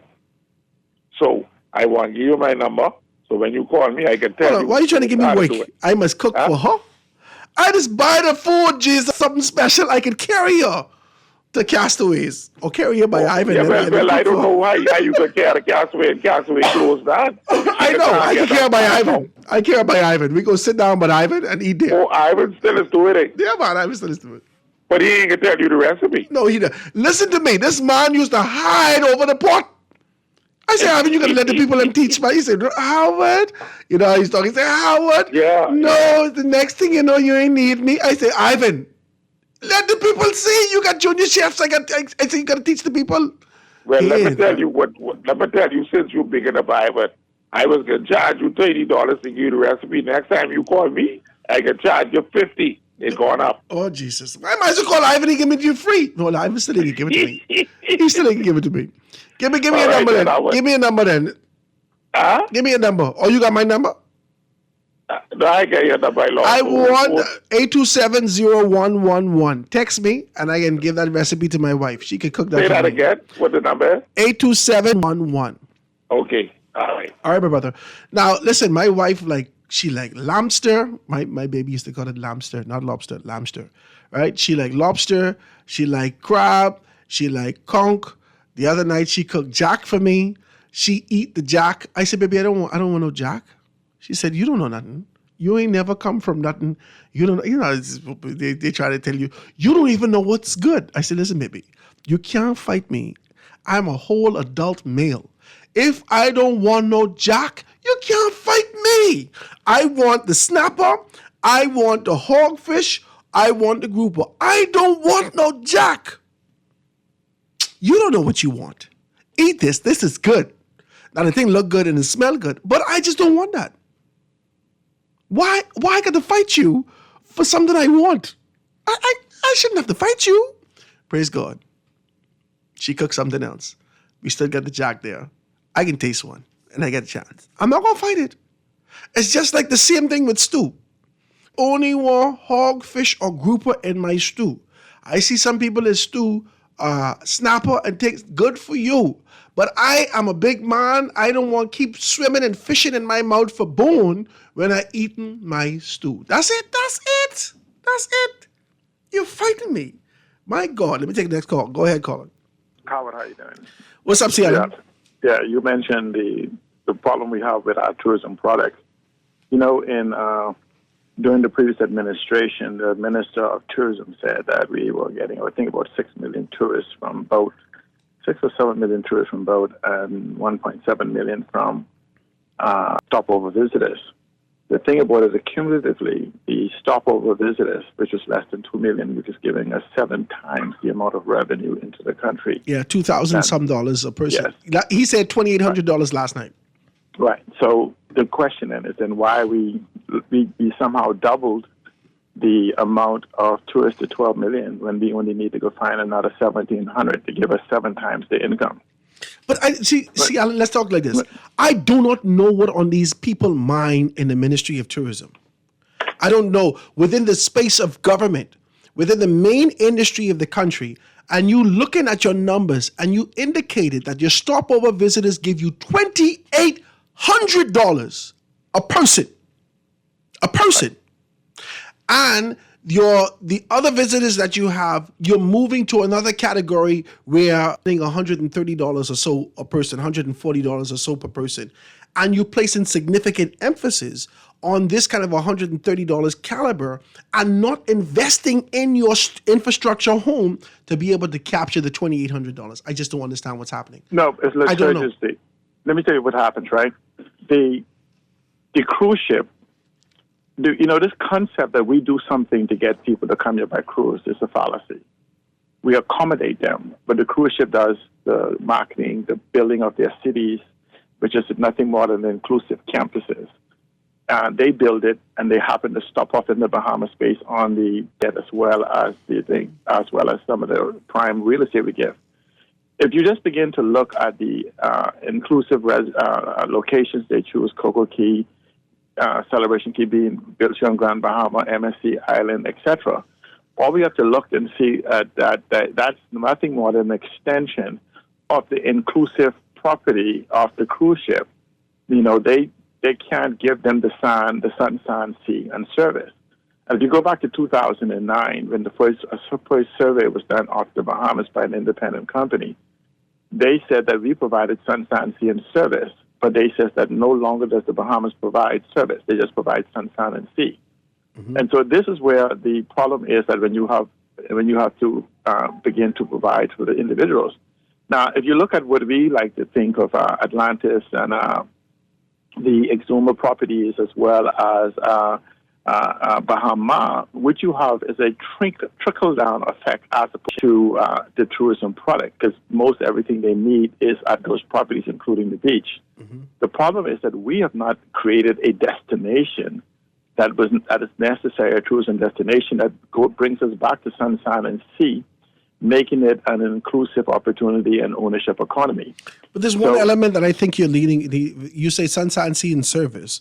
So I want to give you my number. So when you call me, I can tell you. Why are you trying to give me work? I must cook for her? I just buy the food, Jesus, something special. I can carry her to Castaways or carry her by Ivan. Yeah, well, I don't know why you could carry the Castaway and Castaway closed down. I know. I can carry her by Ivan. I carry her by Ivan. We go sit down by Ivan and eat there. Oh, Ivan still is doing it. Yeah, man, Ivan still is doing it. But he ain't gonna tell you the recipe. No, he doesn't. Listen to me. This man used to hide over the pot. I said, Ivan, you gotta let the people and teach, man. He said, Howard, you know how he's talking. He said, Howard, no, the next thing you know, you ain't need me. I said, Ivan, let the people see. You got junior chefs. I said, you gotta teach the people. Well, let me tell you let me tell you, since you're big enough, Ivan, I was gonna charge you $30 to give you the recipe. Next time you call me, I can charge you $50. It's gone up. Oh, Jesus. I might as well call Ivan and give it to you free. No, Ivan still ain't give it to me. He still ain't give it to me. Give me a number then. Give me a number then. Huh? Give me a number. Oh, you got my number? No, I get your number. I want 827-0111. Text me, and I can give that recipe to my wife. She can cook that. Say for that me. again. What the number is? 827-11. Okay. All right. All right, my brother. Now, listen, my wife, she like lobster. My baby used to call it lobster, not lobster, lobster. Right? She like lobster. She like crab. She like conch. The other night she cooked jack for me. She eat the jack. I said, baby, I don't want no jack. She said, you don't know nothing. You ain't never come from nothing. You don't know, they try to tell you, you don't even know what's good. I said, listen, baby, you can't fight me. I'm a whole adult male. If I don't want no jack, you can't fight me. I want the snapper. I want the hogfish. I want the grouper. I don't want no jack. You don't know what you want. Eat this. This is good. Now the thing look good and it smell good, but I just don't want that. Why I got to fight you for something I want? I shouldn't have to fight you. Praise God. She cooked something else. We still got the jack there. I can taste one and I get a chance. I'm not going to fight it. It's just like the same thing with stew. Only one hogfish or grouper in my stew. I see some people in stew snapper and takes good for you. But I am a big man. I don't want to keep swimming and fishing in my mouth for bone when I eating my stew. That's it. You're fighting me. My God. Let me take the next call. Go ahead, Colin. Howard, how you doing? What's up, Seattle? Yeah, you mentioned the problem we have with our tourism products. You know, during the previous administration, the Minister of Tourism said that we were getting, I think, about 6 million tourists from boat, 6 or 7 million tourists from boat, and 1.7 million from stopover visitors. the thing about it is cumulatively, the stopover visitors, which was less than 2 million, which is giving us 7 times the amount of revenue into the country. Yeah, $2,000 some dollars a person. Yes. He said $2,800 last night. Right. So the question then is why we somehow doubled the amount of tourists to 12 million when we only need to go find another 1,700 to give us 7 times the income. But Alan, let's talk like this. I do not know what on these people's mind in the Ministry of Tourism. I don't know. Within the space of government, within the main industry of the country, and you looking at your numbers and you indicated that your stopover visitors give you $2,800 a person. And the other visitors that you have, you're moving to another category where I think $130 or so a person, $140 or so per person. And you're placing significant emphasis on this kind of $130 caliber and not investing in your infrastructure home to be able to capture the $2,800. I just don't understand what's happening. No, I don't know. Let me tell you what happens, right? The cruise ship, this concept that we do something to get people to come here by cruise is a fallacy. We accommodate them, but the cruise ship does the marketing, the building of their cities, which is nothing more than inclusive campuses. They build it, and they happen to stop off in the Bahamas space on the debt as well as some of the prime real estate we give. If you just begin to look at the inclusive locations they choose, Coco Key, Celebration Key being built here on Grand Bahama, MSC Island, etc., all we have to look and see that's nothing more than an extension of the inclusive property of the cruise ship. They can't give them the sun, sea, and service. And if you go back to 2009, when the first survey was done off the Bahamas by an independent company, they said that we provided sun, sea, and service, but they said that no longer does the Bahamas provide service. They just provide sun, and sea. Mm-hmm. And so this is where the problem is, that when you have to begin to provide for the individuals. Now, if you look at what we like to think of Atlantis and the Exuma properties, as well as Bahama, what you have is a trickle-down effect as opposed to the tourism product, because most everything they need is at those properties, including the beach. Mm-hmm. The problem is that we have not created a destination that is necessary, a tourism destination that brings us back to sun, and sea, making it an inclusive opportunity and ownership economy. But there's one element that I think you're leading. You say sun, sea, and service.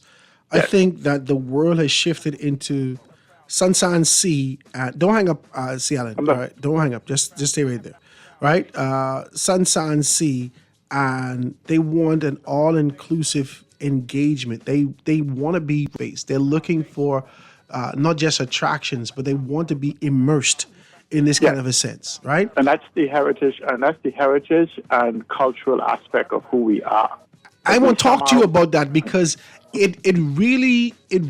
Yes. I think that the world has shifted into sun, sea. Don't hang up, Sea Island. All right, don't hang up. Just stay right there. Right, sun, sea, and they want an all-inclusive engagement. They want to be based. They're looking for not just attractions, but they want to be immersed in this kind of a sense, right? And that's the heritage and cultural aspect of who we are. I want to talk to you about that, because it really, it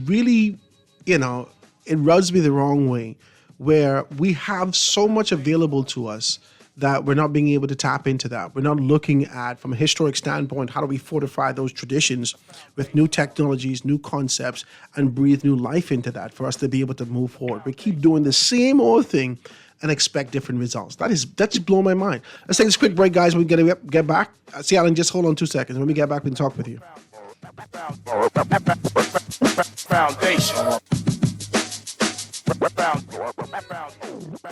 rubs me the wrong way, where we have so much available to us that we're not being able to tap into that. We're not looking at, from a historic standpoint, how do we fortify those traditions with new technologies, new concepts, and breathe new life into that for us to be able to move forward. We keep doing the same old thing and expect different results. That just blows my mind. Let's take this quick break, guys. We're going to get back. See, Alan, just hold on 2 seconds. When we get back, we can talk with you. Foundation.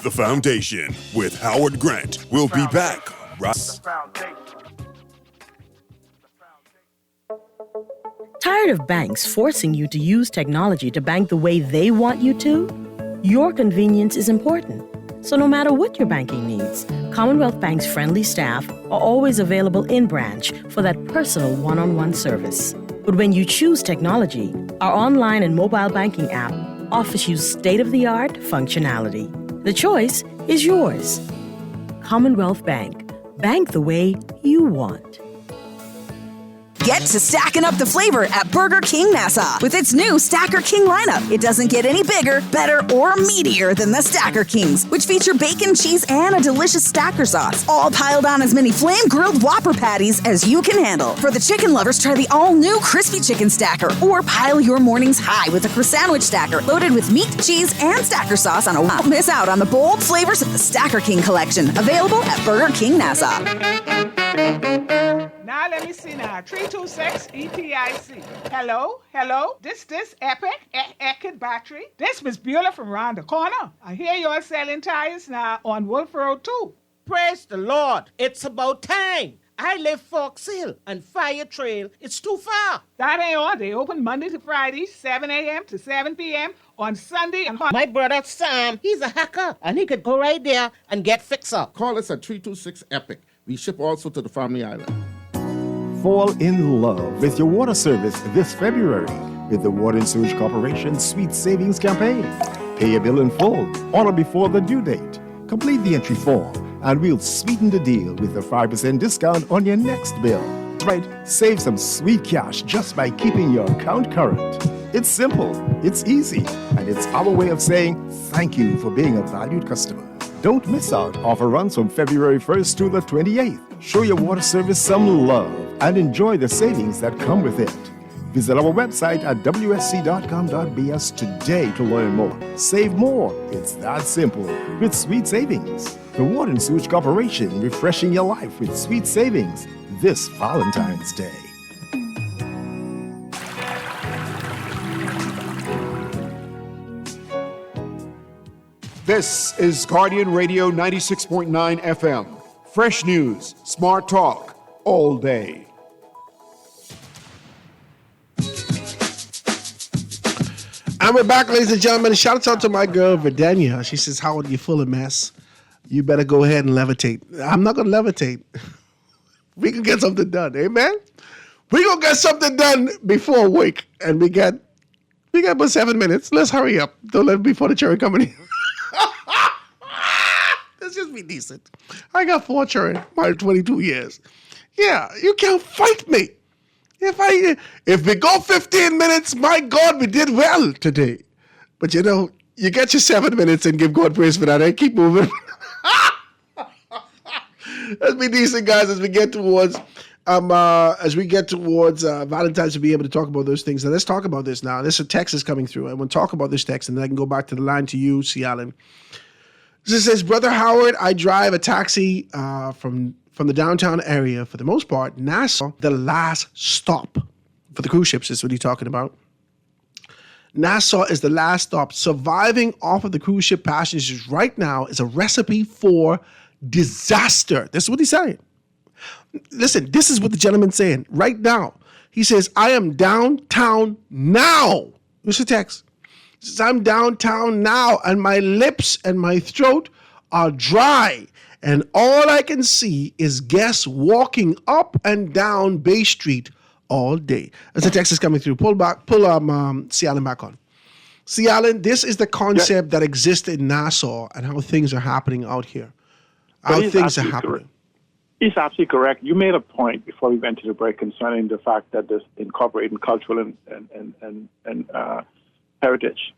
The Foundation with Howard Grant. We'll be back. Tired of banks forcing you to use technology to bank the way they want you to? Your convenience is important. So no matter what your banking needs, Commonwealth Bank's friendly staff are always available in branch for that personal one-on-one service. But when you choose technology, our online and mobile banking app offers you state-of-the-art functionality. The choice is yours. Commonwealth Bank. Bank the way you want. Get to stacking up the flavor at Burger King Nassau with its new Stacker King lineup. It doesn't get any bigger, better, or meatier than the Stacker Kings, which feature bacon, cheese, and a delicious stacker sauce, all piled on as many flame-grilled Whopper patties as you can handle. For the chicken lovers, try the all-new Crispy Chicken Stacker, or pile your mornings high with a Croissant Stacker loaded with meat, cheese, and stacker sauce on a wow. Don't miss out on the bold flavors of the Stacker King collection, available at Burger King Nassau. Now let me see now. 326 ETIC. Hello? This Epic Eckert Battery. This Miss Beulah from round the corner. I hear you're selling tires now on Wolf Road 2. Praise the Lord. It's about time. I live Fox Hill and Fire Trail. It's too far. That ain't all. They open Monday to Friday, 7 a.m. to 7 p.m. on Sunday. And my brother Sam, he's a hacker, and he could go right there and get fixed up. Call us at 326 EPIC. We ship also to the Family Island. Fall in love with your water service this February with the Water and Sewage Corporation Sweet Savings Campaign. Pay your bill in full on or before the due date. Complete the entry form and we'll sweeten the deal with a 5% discount on your next bill. That's right, save some sweet cash just by keeping your account current. It's simple, it's easy, and it's our way of saying thank you for being a valued customer. Don't miss out. Offer runs from February 1st to the 28th. Show your water service some love and enjoy the savings that come with it. Visit our website at wsc.com.bs today to learn more. Save more. It's that simple with Sweet Savings. The Water and Sewage Corporation, refreshing your life with sweet savings this Valentine's Day. This is Guardian Radio 96.9 FM. Fresh news, smart talk, all day. And we're back, ladies and gentlemen. Shout out to my girl, Verdania. She says, Howard, you're full of mess. You better go ahead and levitate. I'm not going to levitate. We can get something done. Amen? We're going to get something done before a week. And we got about 7 minutes. Let's hurry up. Don't let it be for the cherry company. Let's just be decent. I got 4 children, my 22 years. Yeah, you can't fight me. If we go 15 minutes, my God, we did well today. But you know, you get your 7 minutes and give God praise for that. I keep moving. Let's be decent, guys, as we get towards Valentine's, to be able to talk about those things. And let's talk about this now. This text is coming through. I want to talk about this text, and then I can go back to the line to you, C. Allen. This says, Brother Howard, I drive a taxi from the downtown area. For the most part, Nassau, the last stop for the cruise ships is what he's talking about. Nassau is the last stop. Surviving off of the cruise ship passengers right now is a recipe for disaster. This is what he's saying. Listen, this is what the gentleman's saying right now. He says, I am downtown now. Here's the text. He says, I'm downtown now, and my lips and my throat are dry, and all I can see is guests walking up and down Bay Street all day. As the text is coming through, pull C. Allen back on. C. Allen, this is the concept that exists in Nassau and how things are happening out here. How things are happening. Correct. He's absolutely correct. You made a point before we went to the break concerning the fact that this incorporating cultural and heritage.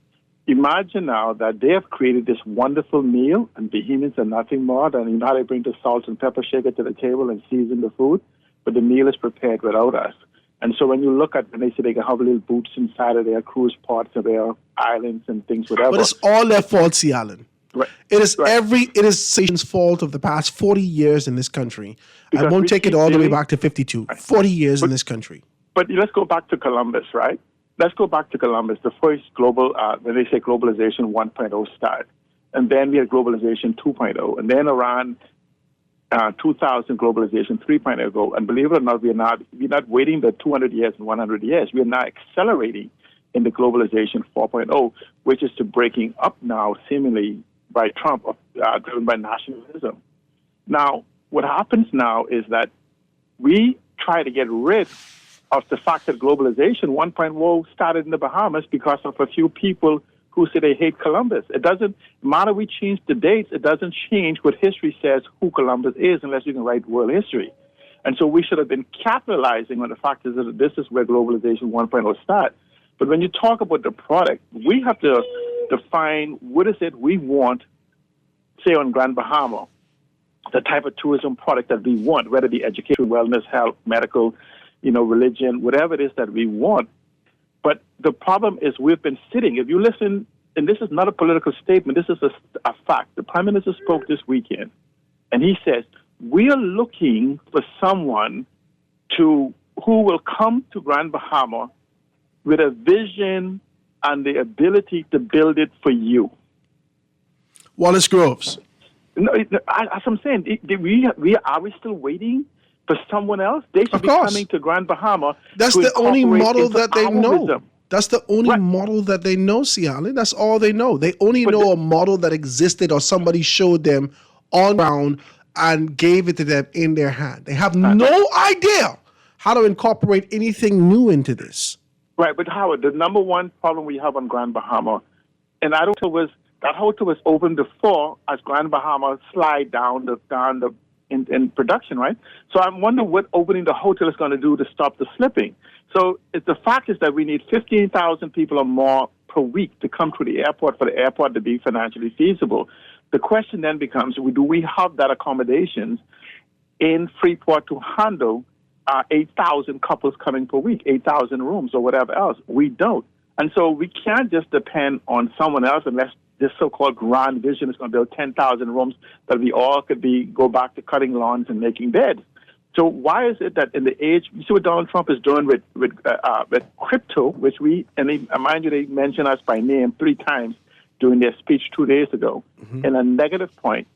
Imagine now that they have created this wonderful meal, and Bohemians are nothing more than, you know how they bring the salt and pepper shaker to the table and season the food, but the meal is prepared without us. And so when you look at, when they say they can have little booths inside of their cruise ports or their islands and things, whatever. But it's all their fault, C. Allen. Right. It is Satan's fault of the past 40 years in this country. Because I won't take it all the way back to 52. 40 years in this country. But let's go back to Columbus, right? Let's go back to Columbus. The first global, when they say globalization 1.0 started. And then we had globalization 2.0. And then around 2000, globalization 3.0 go. And believe it or not, we're not waiting the 200 years and 100 years. We are now accelerating in the globalization 4.0, which is to breaking up now, seemingly by Trump, driven by nationalism. Now, what happens now is that we try to get rid of the fact that globalization 1.0 started in the Bahamas because of a few people who say they hate Columbus. It doesn't matter we change the dates. It doesn't change what history says who Columbus is unless you can write world history. And so we should have been capitalizing on the fact that this is where globalization 1.0 starts. But when you talk about the product, we have to define what is it we want, say on Grand Bahama, the type of tourism product that we want, whether it be education, wellness, health, medical, religion, whatever it is that we want. But the problem is we've been sitting. If you listen, and this is not a political statement, this is a fact. The Prime Minister spoke this weekend, and he says, we are looking for someone who will come to Grand Bahama with a vision and the ability to build it for you. Wallace Groves. No, as I'm saying, are we still waiting for someone else? They should be coming to Grand Bahama. That's the only model that they know. That's the only model that they know, Siale. That's all they know. They only know a model that existed or somebody showed them on ground and gave it to them in their hand. They have no idea how to incorporate anything new into this. Right, but Howard, the number one problem we have on Grand Bahama, and that hotel was open before as Grand Bahama slide down in production, right? So I'm wondering what opening the hotel is going to do to stop the slipping. So the fact is that we need 15,000 people or more per week to come to the airport for the airport to be financially feasible. The question then becomes, do we have that accommodations in Freeport to handle 8,000 couples coming per week, 8,000 rooms or whatever else? We don't. And so we can't just depend on someone else unless this so-called grand vision is going to build 10,000 rooms that we all could go back to cutting lawns and making beds. So why is it that in the age, you see what Donald Trump is doing with crypto, which mind you, they mentioned us by name 3 times during their speech 2 days ago, in a negative point.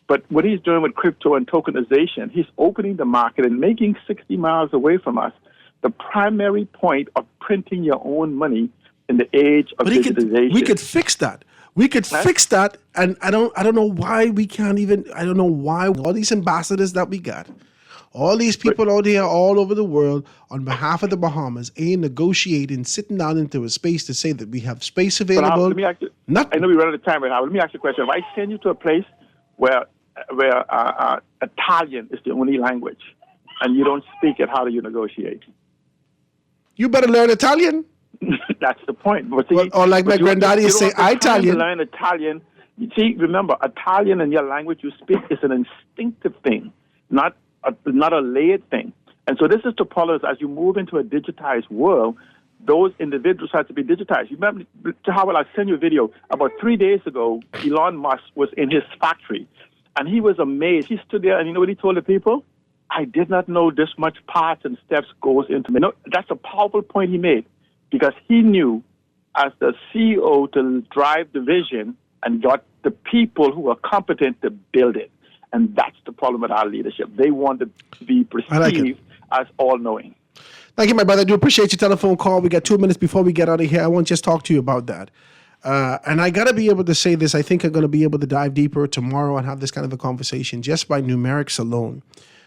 But what he's doing with crypto and tokenization, he's opening the market and making 60 miles away from us the primary point of printing your own money in the age of digitization. We could fix that. We could fix that, and I don't know why we can't even. I don't know why all these ambassadors that we got, all these people out here all over the world on behalf of the Bahamas ain't negotiating, sitting down into a space to say that we have space available. Let me ask you, I know we run out of time right now. Let me ask you a question. If I send you to a place where Italian is the only language, and you don't speak it, how do you negotiate? You better learn Italian. That's the point. But see, or like my granddaddy say, Italian. To learn Italian. You see, remember, Italian and your language you speak is an instinctive thing, not a layered thing. And so this is to follow as you move into a digitized world. Those individuals have to be digitized. You remember, Howard, I'll send you a video. About 3 days ago, Elon Musk was in his factory, and he was amazed. He stood there, and you know what he told the people? I did not know this much parts and steps goes into it. No, that's a powerful point he made, because he knew as the CEO to drive the vision and got the people who are competent to build it. And that's the problem with our leadership. They want to be perceived as all-knowing. Thank you, my brother. I do appreciate your telephone call. We got 2 minutes before we get out of here. I want to just talk to you about that. And I got to be able to say this. I think I'm going to be able to dive deeper tomorrow and have this kind of a conversation just by numerics alone,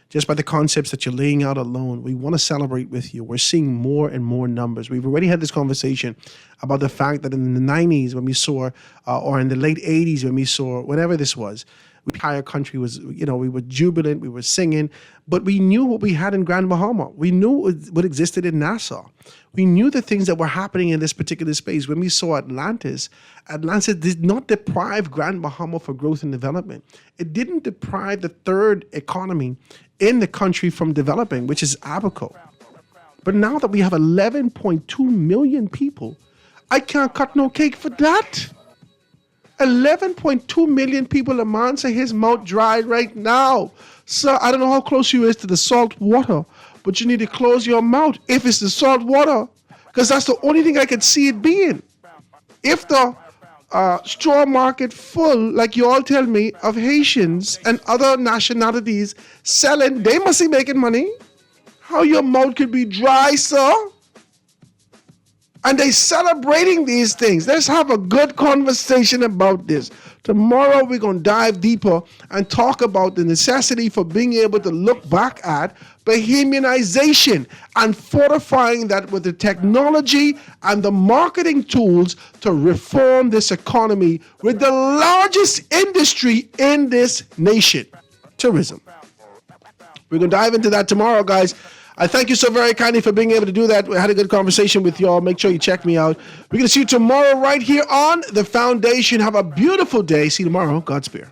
just by the concepts that you're laying out alone. We want to celebrate with you. We're seeing more and more numbers. We've already had this conversation about the fact that in the 90s when we saw, or in the late 80s when we saw, whatever this was, the entire country was, we were jubilant, we were singing, but we knew what we had in Grand Bahama. We knew what existed in Nassau. We knew the things that were happening in this particular space. When we saw Atlantis did not deprive Grand Bahama for growth and development. It didn't deprive the third economy in the country from developing, which is Abaco. But now that we have 11.2 million people, I can't cut no cake for that. 11.2 million people, a man say his mouth dry right now. Sir, I don't know how close you is to the salt water, but you need to close your mouth if it's the salt water, because that's the only thing I could see it being. If the straw market full, like you all tell me, of Haitians and other nationalities selling, they must be making money. How your mouth could be dry, sir? And they celebrating these things. Let's have a good conversation about this. Tomorrow we're going to dive deeper and talk about the necessity for being able to look back at Bahamianization and fortifying that with the technology and the marketing tools to reform this economy with the largest industry in this nation, tourism. We're going to dive into that tomorrow, guys. I thank you so very kindly for being able to do that. We had a good conversation with y'all. Make sure you check me out. We're going to see you tomorrow right here on The Foundation. Have a beautiful day. See you tomorrow. Godspeed.